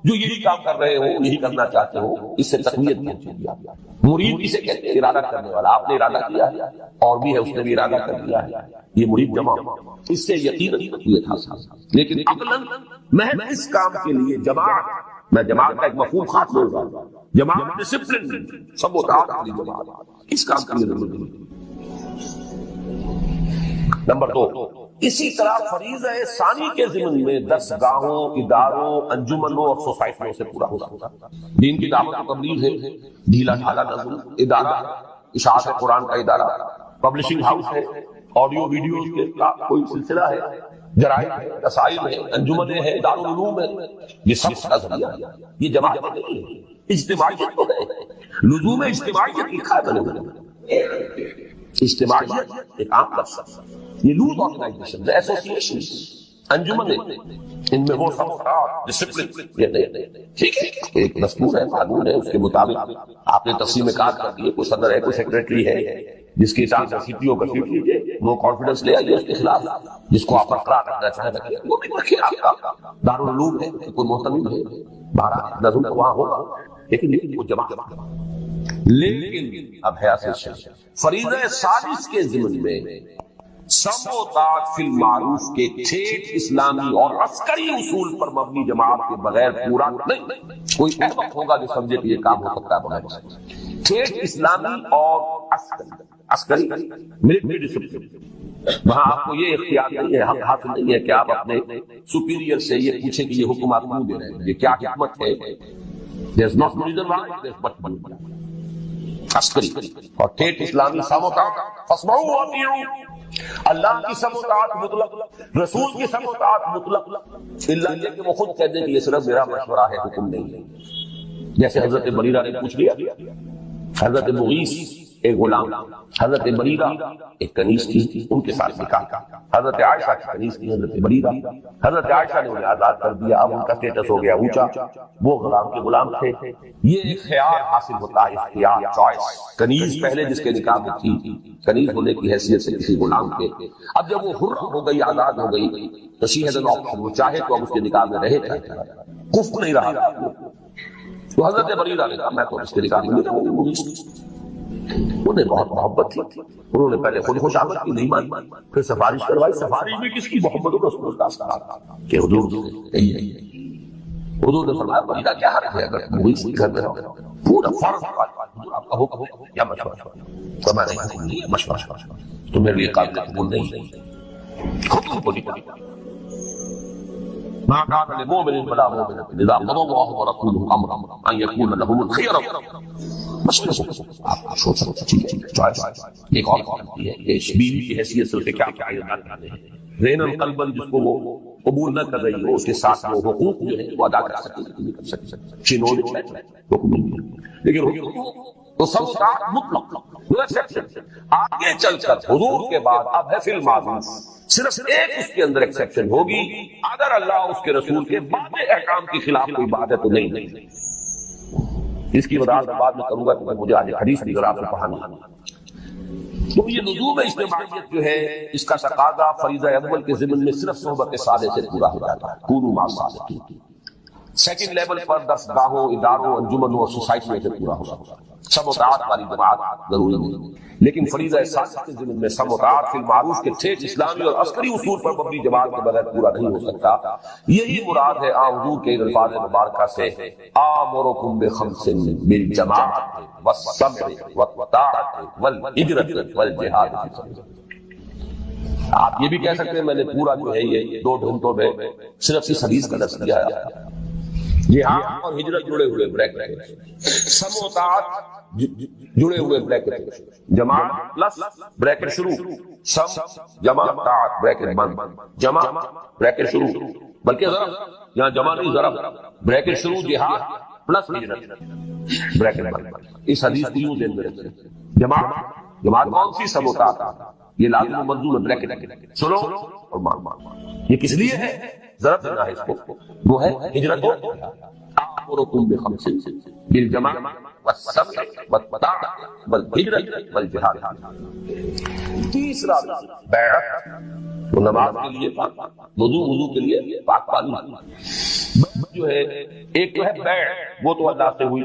جو یہی کام کر رہے ہو، یہی کرنا چاہتے ہو، اس سے تقویت پہنچے گی۔ مرید اسے کہتے ہیں ارادہ کرنے والا، آپ نے ارادہ کیا ہے اور بھی ہے، اس نے بھی ارادہ کر دیا ہے، یہ مرید جمع، اس سے یقیناً تقویت حاصل۔ لیکن عقلاً محض اس کام کے لیے جماعت، میں جماعت کا ایک مفہوم خاص بول رہا ہوں، جماعت ڈسپلن، سب اطاعت والی جماعت، اس کام کے لیے ضرورت نہیں۔ نمبر 2، اسی طرح فریضہ ثانی کے ضمن میں درسگاہوں، اداروں، انجمنوں اور سوسائٹیوں سے پورا ہوگا۔ دین کی دعوت و تبلیغ ہے، ڈھیلا ڈھالا نظم ادارہ، اشاعت قرآن کا ادارہ، پبلشنگ ہاؤس ہے، آڈیو ویڈیو کا کوئی سلسلہ ہے، جرائد ہے، رسائل ہے، انجمنیں ہیں، دارالعلوم ہے، یہ سب کا ذریعہ ہے، یہ جماعت نہیں ہے، اجتماعیت تو ہے، لزوم اجتماعیت لکھا ہے میں نے، اجتماعیت ایک عام لفظ، یہ لوز آرگنائزیشن، ایسوسیشن، انجمنیں، ان میں وہ سب ڈسپلن، ٹھیک ہے، ایک دستور ہے، قانون ہے، اس کے مطابق آپ نے تقسیم کار کر دی ہے، کوئی صدر ہے، کوئی سیکریٹری ہے، جس کی اطاعت سی پی او کا سیٹ لیجیے، وہ کانفیڈنس لے آئیے اس کے خلاف، جس کو آپ برقرار رکھنا چاہیں رکھیے، وہ بھی رکھیے، آپ کا دارالعلوم ہے، کوئی محتمل ہے، بہرحال نظم تو وہاں ہوگا، لیکن وہ جمع۔ لیکن اب ہے اصل فریضہ ثالث کے ضمن میں سم و طاعت فی المعروف کے ٹھیک اسلامی اور عسکری اصول پر مبنی جماعت کے بغیر پورا نہیں۔ کوئی وقت ہوگا جو سمجھے کہ یہ کام ہو سکتا ہے بغیر ٹھیک اسلامی اور عسکری ملٹری ڈسپلن، وہاں آپ کو یہ اختیار نہیں ہے، حق حاصل نہیں ہے کہ آپ اپنے سپیریئر سے یہ پوچھیں کہ یہ حکم آپ کیوں دے رہے ہیں، یہ کیا حکمت ہے، there's not no reason why, there's but one عسکری اور ٹھیک اسلامی سم و طاعت، فاسمعوا واطیعوا، اللہ کی سم و طاعت مطلق، رسول کی سم و طاعت مطلق، الا یہ کہ وہ خود کہہ دیں کہ یہ صرف میرا مشورہ ہے، حکم نہیں ہے۔ جیسے حضرت بریرہ نے پوچھ لیا، حضرت مغیث ایک غلام، حضرت بریرہ ایک کنیز تھی، ان کے ساتھ نکاح، حضرت عائشہ کی کنیز تھی حضرت بریرہ، حضرت عائشہ نے انہیں آزاد کر دیا، اب ان کا اسٹیٹس ہو گیا اونچا، وہ غلام کے غلام تھے۔ یہ ایک خیار حاصل ہوتا ہے، اختیار، چوائس۔ کنیز پہلے جس کے نکاح میں تھی، کنیز ہونے کی حیثیت سے کسی غلام کے، اب جب وہ حر ہو گئی، آزاد ہو گئی، تو شی ہیز این آپشن، وہ چاہے تو اب اس کے نکاح میں رہے، کفر نہیں رہا۔ تو حضرت بریرہ نے کہا میں تو اس کے نکاح میں نہیں رہوں گی۔ انہیں بہت محبت تھی، انہوں نے پہلے خود خوشامد کی، نہیں مانی، پھر سفارش کروائی، سفارش میں کس کی؟ محمد رسول اللہ صلی اللہ علیہ وسلم کہ حضور حضور نے فرمایا بریرہ کیا حرج ہے اگر مغیث کے گھر میں رہو، پورا فرض حضور آپ کا حکم یا مشورہ، فرمایا نہیں حکم نہیں ہے، مشورہ، تو میرے لیے قابل قبول نہیں، حکم کو نہیں۔ ما كان لمؤمن ولا مؤمنة إذا قضى الله ورسوله أمرا أن يكون لهم الخيرة، مشورہ آپ سوچ سکتے ہیں، ایک اور ہے کہ بیوی کی حیثیت سے اسے کیا ادا کرنے ہیں، رین القلبن جس کو وہ قبول نہ کر رہی ہو، اس کے ساتھ وہ حقوق جو ہے وہ ادا کر سکتے، چنوج حکم نہیں، لیکن حقوق تو سب مطلق، آگے چل کر حضور کے بعد اب ہے فی المعروف، صرف ایک اس کے اندر ایکسیپشن ہوگی، اگر اللہ اور اس کے رسول کے بعد احکام کی خلاف کوئی بات ہے تو نہیں۔ اس کی وضاحت بعد میں کروں گا کیونکہ مجھے آج حدیث بھی آپ کو پڑھانی ہے۔ تو یہ لزوم اجتماعیت جو ہے، اس کا تقاضا فریضہ اول کے ضمن میں صرف صحبت صالح سے پورا ہو جاتا ہے، کونوا مع الصالحین۔ سیکنڈ لیول پر درسگاہوں، اداروں، انجمنوں اور سوسائٹیوں سے پورا ہوگا، سم و طاعت والی جماعت ضروری نہیں، لیکن فریضہ ثالث کے ضمن میں سم و طاعت فی المعروف کے ٹھیک اسلامی اور عسکری اصول پر مبنی جماعت کے بغیر پورا نہیں ہو سکتا۔ یہی مراد ہے حضور کے الفاظ مبارکہ سے، آمرکم بخمس بالجماعت والصبر والطاعت والہجرۃ والجہاد فی سبیل اللہ۔ آپ یہ بھی کہہ سکتے ہیں میں نے پورا جو ہے یہ 2 گھنٹوں میں صرف اس حدیث کا درس دیا ہے، جہاد اور ہجرت جڑے ہوئے بریک، سم و طاعت جڑے ہوئے بریکٹ، جمع پلس بریکٹ شروع، سم جمع تعت بریکٹ بند، جمع بریکٹ شروع، بلکہ ضرب یہاں جمع نہیں ضرب، بریکٹ شروع جہاد پلس ہجرت بریکٹ بند۔ اس حدیث کو یوں ذہن میں رکھیں، جماعت کون سی؟ سب ہوتا یہ لازم و منظور ہے بریکٹ، سنو اور مان۔ یہ کس لیے ہے؟ ضرب دینا ہے اس کو، وہ ہے ہجرت آمرکم بخمس بالجمع والسمع والطاعة والہجرت والجہاد۔ تیسرا بیعت، تو نماز کے لیے پاک، وضو کے لیے پاک پانی جو ہے، ایک تو ہے بیع، وہ تو اللہ سے ہوئی،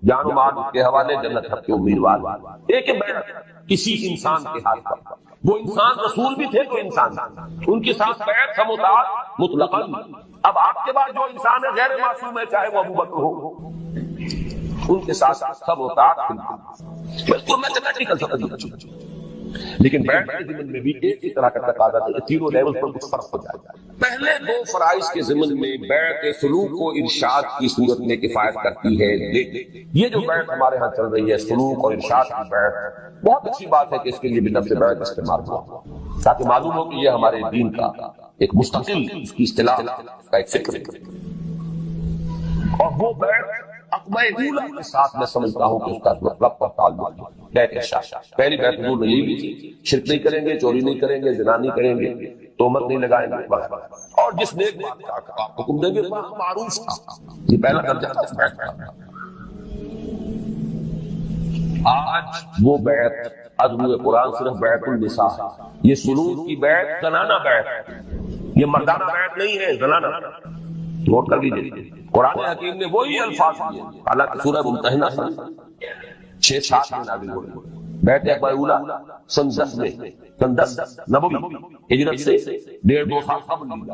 جان و مال کے حوالے، جنت حق کے امیدوار۔ ایک بیعت کسی انسان کے ہاتھ پر، وہ انسان رسول بھی تھے تو انسان، ان کے ساتھ بیعت سموتات مطلقاً۔ اب آپ کے بعد جو انسان ہے غیر معصوم ہے، چاہے وہ ابو بکر ہو، ان کے ساتھ سموتات بالکل میتھمیٹیکل سمجھ، لیکن بیعت کے ضمن میں بھی ایک ہی طرح کا تقاضا ہے، تینوں لیول پر کچھ فرق ہو جائے گا۔ پہلے دو فرائض کے ضمن میں بیعت سلوک کو ارشاد کی صورت میں کفایت کرتی ہے۔ یہ جو بیعت ہمارے ہاں چل رہی ہے، سلوک اور ارشاد کی بیعت، بہت اچھی بات ہے کہ اس کے لیے بھی لفظ بیعت استعمال ہوا، تاکہ معلوم ہو کہ یہ ہمارے دین کا ایک مستقل اس کی اصطلاح کا ایک فکر ہے۔ اور وہ بیعت عقبہ اولیٰ کے ساتھ میں سمجھتا ہوں کہ اس کا مطلب پر تعلق ہے۔ بیعت ارشاد، پہلی بیعت حضور نے یہی بھی تھی، شرک نہیں کریں گے، چوری نہیں کریں گے، زنا نہیں کریں گے، تہمت نہیں لگائیں گے وغیرہ، اور جس نیک بات کا حکم دیں گے معروف تھا، یہ پہلا درجہ تھا بیعت کا۔ آج وہ بیعت عزم قرآن صرف بیعت النساء، یہ سلوک کی بیعت زنانہ بیعت، یہ مردانہ بیعت نہیں ہے، زنانہ۔ نوٹ کر لیجیے، قرآن حکیم نے وہی الفاظ دیے، حالانکہ سورہ ممتحنہ 6-7 میں نازل ہوئی، بیعت عقبہ اولیٰ سن 10 میں، سن 10 نبوی، ہجرت سے 1.5-2 سال قبل لی،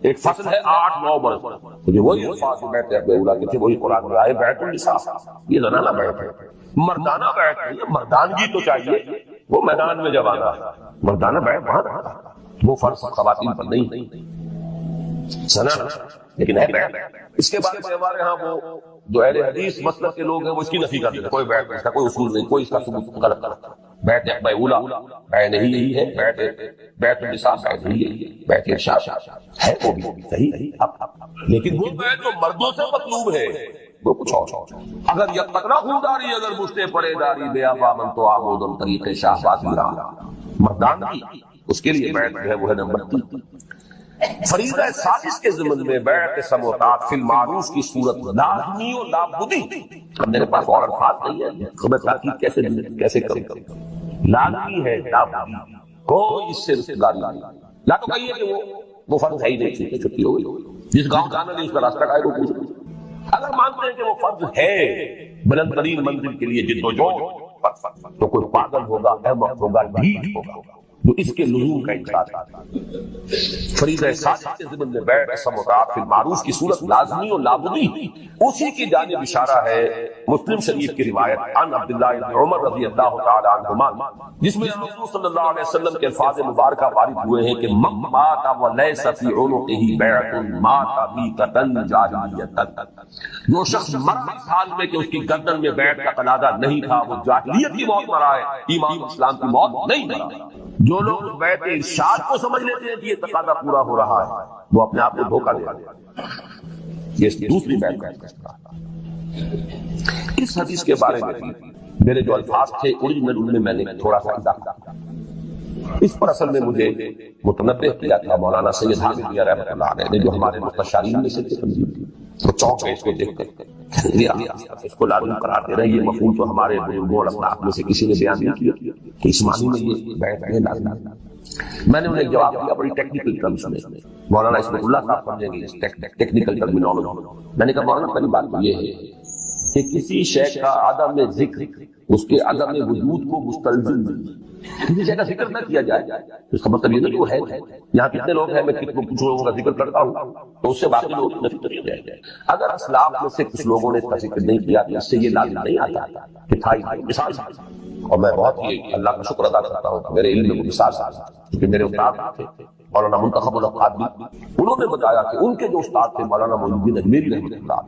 ایک فصل ہے 8-9 برس، مجھے وہی الفاظ بیعت عقبہ اولیٰ کے تھے، وہی قرآن میں آئے، بیعت النساء، یہ زنانہ بیعت ہے، مردانہ بیعت نہیں ہے۔ مردانگی تو چاہیے، وہ میدان میں جب آنا ہے، مردانہ بیعت وہاں رہا، وہ فرض خواتین پر نہیں، زنانہ لیکن ہے بیعت۔ اس کے بعد ہمارے ہاں وہ جو اہل حدیث مسلک کے لوگ ہیں وہ اس کی نفی کر دیتے ہیں، کوئی بیعت اس کا کوئی اصول نہیں، کوئی اس کا ثبوت غلط کرتا ہے۔ بیعت عقبہ اولیٰ بیعت نہیں یہی ہے، بیعت النساء بیعت نہیں ہے، بیعت ارشاد ہے، وہ بھی صحیح ہے، لیکن وہ بیعت جو مردوں سے مطلوب ہے وہ کچھ اور۔ اگر یہ قطرہ خوداری، اگر مجھتے پڑے داری بے آبا من تو آمودن طریق شہباز گرام، مردانگی اس کے لیے بیعت جو ہے وہ ہے نمبر 3۔ فریضہ ثالث کے ضمن میں بیعت سموتات فی المعروف کی صورت لازمی و لابدی، اب میرے پاس اور الفاظ نہیں ہے، خبر تاکید کیسے کروں، لازمی ہے لابدی، کوئی اس سے رشتہ داری نہیں، لا تو کہیے کہ وہ فرض ہے ہی نہیں، ٹھیک ہے چھٹی ہو گئی، جس گاؤں جانا نہیں اس کا راستہ کائے کو پوچھو۔ اگر مانتے ہیں کہ وہ فرض ہے، بلند ترین منزل کے لیے جد و جہد، تو کوئی پاگل ہوگا، احمق ہوگا، ڈھیٹ ہوگا جو اس کے لزوم کا انکار ہے۔ فریضہ ثالث کے ضمن میں بیعت سموتات فی المعروف کی صورت لازمی و لابدی، اسی کی جانب اشارہ ہے مسلم شریف کی روایت عن عبداللہ بن عمر رضی اللہ تعالی عنہما، جس میں حضور صلی اللہ علیہ وسلم کے الفاظ مبارکہ وارد ہوئے ہیں کہ من مات ولیس فی عنقہ بیعۃ مات میتۃ جاہلیۃ، جو شخص مر اس حال میں کہ اس کی گردن میں بیعت کا قلادہ نہیں تھا، وہ جاہلیت کی موت مرا ہے، ایمان اسلام کی موت نہیں مرا۔ جو لوگ بیعت ارشاد کو سمجھ لیتے ہیں کہ یہ تقاضا پورا ہو رہا ہے، وہ اپنے آپ کو دھوکہ دے رہے ہیں۔ یہ دوسری بیعت کا استعمال۔ اس حدیث کے بارے میں میرے جو الفاظ تھے اوریجنل ان میں میں نے تھوڑا سا اضافہ کیا، اس پر اصل میں مجھے متنبہ کیا تھا مولانا سید حامد میاں رحمۃ اللہ علیہ نے، جو ہمارے مستشارین میں سے تھے، وہ چونک گئے اس کو دیکھ کر، اس کو لازم قرار دے رہے ہیں۔ یہ مفہوم تو ہمارے بزرگوں اور اخلاق میں سے کسی نے بیان نہیں کیا کہ اس معنی میں یہ بیعت ہے لازم۔ میں نے انہیں جواب دیا بڑی ٹیکنیکل ٹرمز میں، مولانا اسمت اللہ صاحب سمجھیں گے اس ٹیکنیکل ٹرمینالوجی۔ میں نے کہا مولانا پہلی بات تو یہ ہے کہ کسی شے کا عدم ذکر اس کے عدم وجود کو مستلزم نہیں، کسی شے کا ذکر نہ کیا جائے اس کا مطلب یہ نہیں کہ وہ ہے۔ یہاں کتنے لوگ ہیں، میں کچھ لوگوں کا ذکر کرتا ہوں تو اس سے باقی لوگ نفی کر دیا جائے۔ اگر اسلاف میں سے کچھ لوگوں نے اس کا ذکر نہیں کیا تو اس سے یہ لازم نہیں آتا کہ تھا ہی مثال۔ اور میں بہت ہی اللہ کا شکر ادا کرتا ہوں کہ میرے علم میں مثال کیونکہ میرے استاد تھے مولانا منتخب الافقاد بھی، انہوں نے بتایا کہ ان کے جو استاد تھے مولانا معین الدین اجمیری رحمۃ اللہ،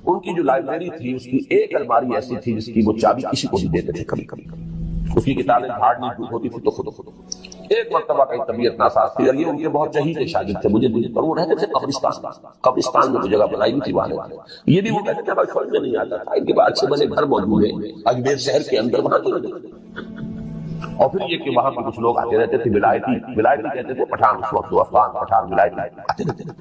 ان کی جو لائبریری تھی اس کی ایک الماری ایسی تھی جس کی وہ چابی کسی کو بھی دیتے تھے کبھی کبھی، اس کی کتابیں جھاڑنی ہوتی تھی تو خود ایک مرتبہ کئی طبیعت ناساز تھی، اور یہ ان کے بہت چہیتے شاگرد تھے مجھے اور وہ رہتے تھے قبرستان میں جگہ بنائی ہوئی تھی وہاں، یہ بھی وہ کہتے تھے ہمارے سمجھ میں نہیں آتا تھا، ان کے بعد سے بنے گھر موجود ہیں اجمیر شہر کے اندر وہاں کی، اور پھر یہ کہ وہاں پہ کچھ لوگ آتے رہتے تھے ولایتی کہتے تھے پٹھان، اس وقت افغان پٹھان ولایتی آتے رہتے تھے۔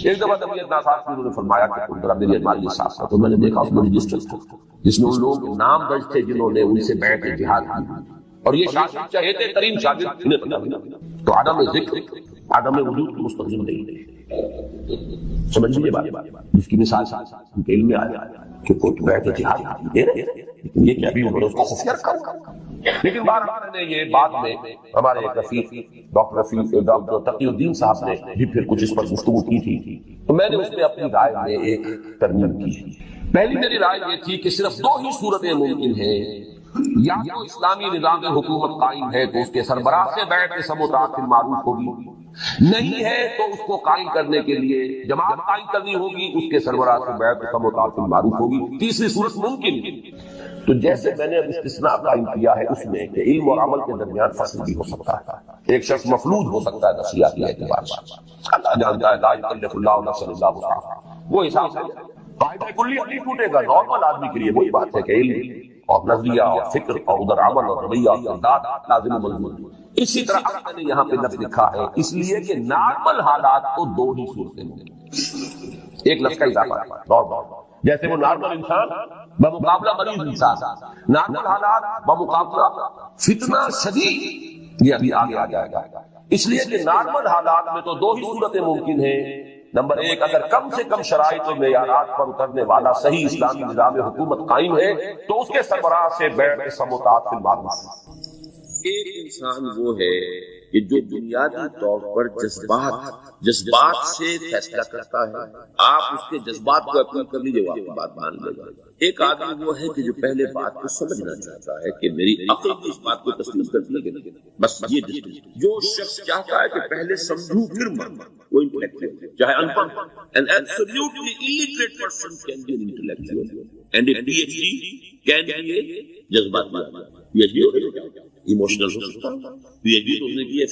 ایک دفعہ طبیعت ناساز تھی، انہوں نے فرمایا کہ تم ذرا میری الماری کے ساتھ ساتھ، تو میں نے دیکھا اس میں رجسٹر تھا جس میں ان لوگوں کے نام درج تھے جنہوں نے ان سے بیعت جہاد کی، اور یہ شاگرد چہیتے ترین شاگرد انہیں پتا نہیں، تو عدم ذکر عدم وجود کی مستلزم نہیں، سمجھ لیجیے بات، جس کی مثال ان کے علم میں آیا کہ کوئی بیعت جہاد دے رہے ہیں، لیکن یہ کیا بھی انہوں نے اس کو خفیہ رکھا۔ لیکن بہرحال نے یہ بعد میں ہمارے ایک رفیق ڈاکٹر تقی الدین صاحب نے بھی پھر کچھ اس پر گفتگو کی تھی، تو میں نے اس میں اپنی رائے میں ایک ترمیم کی۔ پہلی میری رائے یہ تھی کہ صرف دو ہی صورتیں ممکن ہیں، یا تو اسلامی نظام حکومت قائم ہے تو اس کے سربراہ سے بیعت سموطاعت بالمعروف ہوگی، نہیں ہے تو اس کو قائم کرنے کے لیے جماعت قائم کرنی ہوگی، اس کے سربراہ سے بیعت سموطاعت بالمعروف ہوگی۔ تیسری صورت ممکن ہے، تو جیسے میں نے اب استثناء قائم کیا ہے اس میں کہ علم اور عمل کے درمیان فصل بھی ہو سکتا ہے، ایک شخص مفلوج ہو سکتا ہے نفسیاتی اعتبار سے، اللہ جانتا ہے لا یکلف اللہ نفسا الا وسعها، وہ حساب سے قاعدہ کلی نہیں ٹوٹے گا، نارمل آدمی کے لیے وہی بات ہے کہ علم اور نظریہ اور فکر اور ادھر عمل اور رویہ اور کردار لازم و ملزوم۔ اسی طرح میں نے یہاں پہ لفظ لکھا ہے اس لیے کہ نارمل حالات کو دو ہی صورتیں ہیں، ایک لفظ کا اضافہ ہے نارمل، جیسے وہ نارمل انسان بمقابلہ مریض انسان، نارمل حالات بمقابلہ فتنہ شدید، یہ ابھی آگے آ جائے گا، اس لیے کہ نارمل حالات میں تو دو ہی صورتیں ممکن ہیں، نمبر ایک اگر کم سے کم شرائط و معیارات پر اترنے والا صحیح اسلامی نظام حکومت قائم ہے تو اس کے سربراہ سے بیعت سموطاعت بالمعروف۔ ایک انسان وہ ہے کہ جو بنیادی طور پر جذبات سے فیصلہ کرتا ہے، آپ اس کے جذبات کو اپیل کر لیجیے وہ آپ کی بات مان لے گا۔ ایک آدمی وہ ہے کہ جو پہلے بات کو سمجھنا چاہتا ہے کہ میری عقل کی اس بات کو تسلیم کرتی ہے کہ بس یہ جو شخص چاہتا ہے کہ پہلے سمجھوں پھر مان، وہ انٹلیکچوئل چاہے ان پڑھ، an absolutely illiterate person can be an intellectual and a PhD can be a جذباتی آدمی، PhD ایموشنل ہو سکتا ہے، PhD تو اس نے کی ہے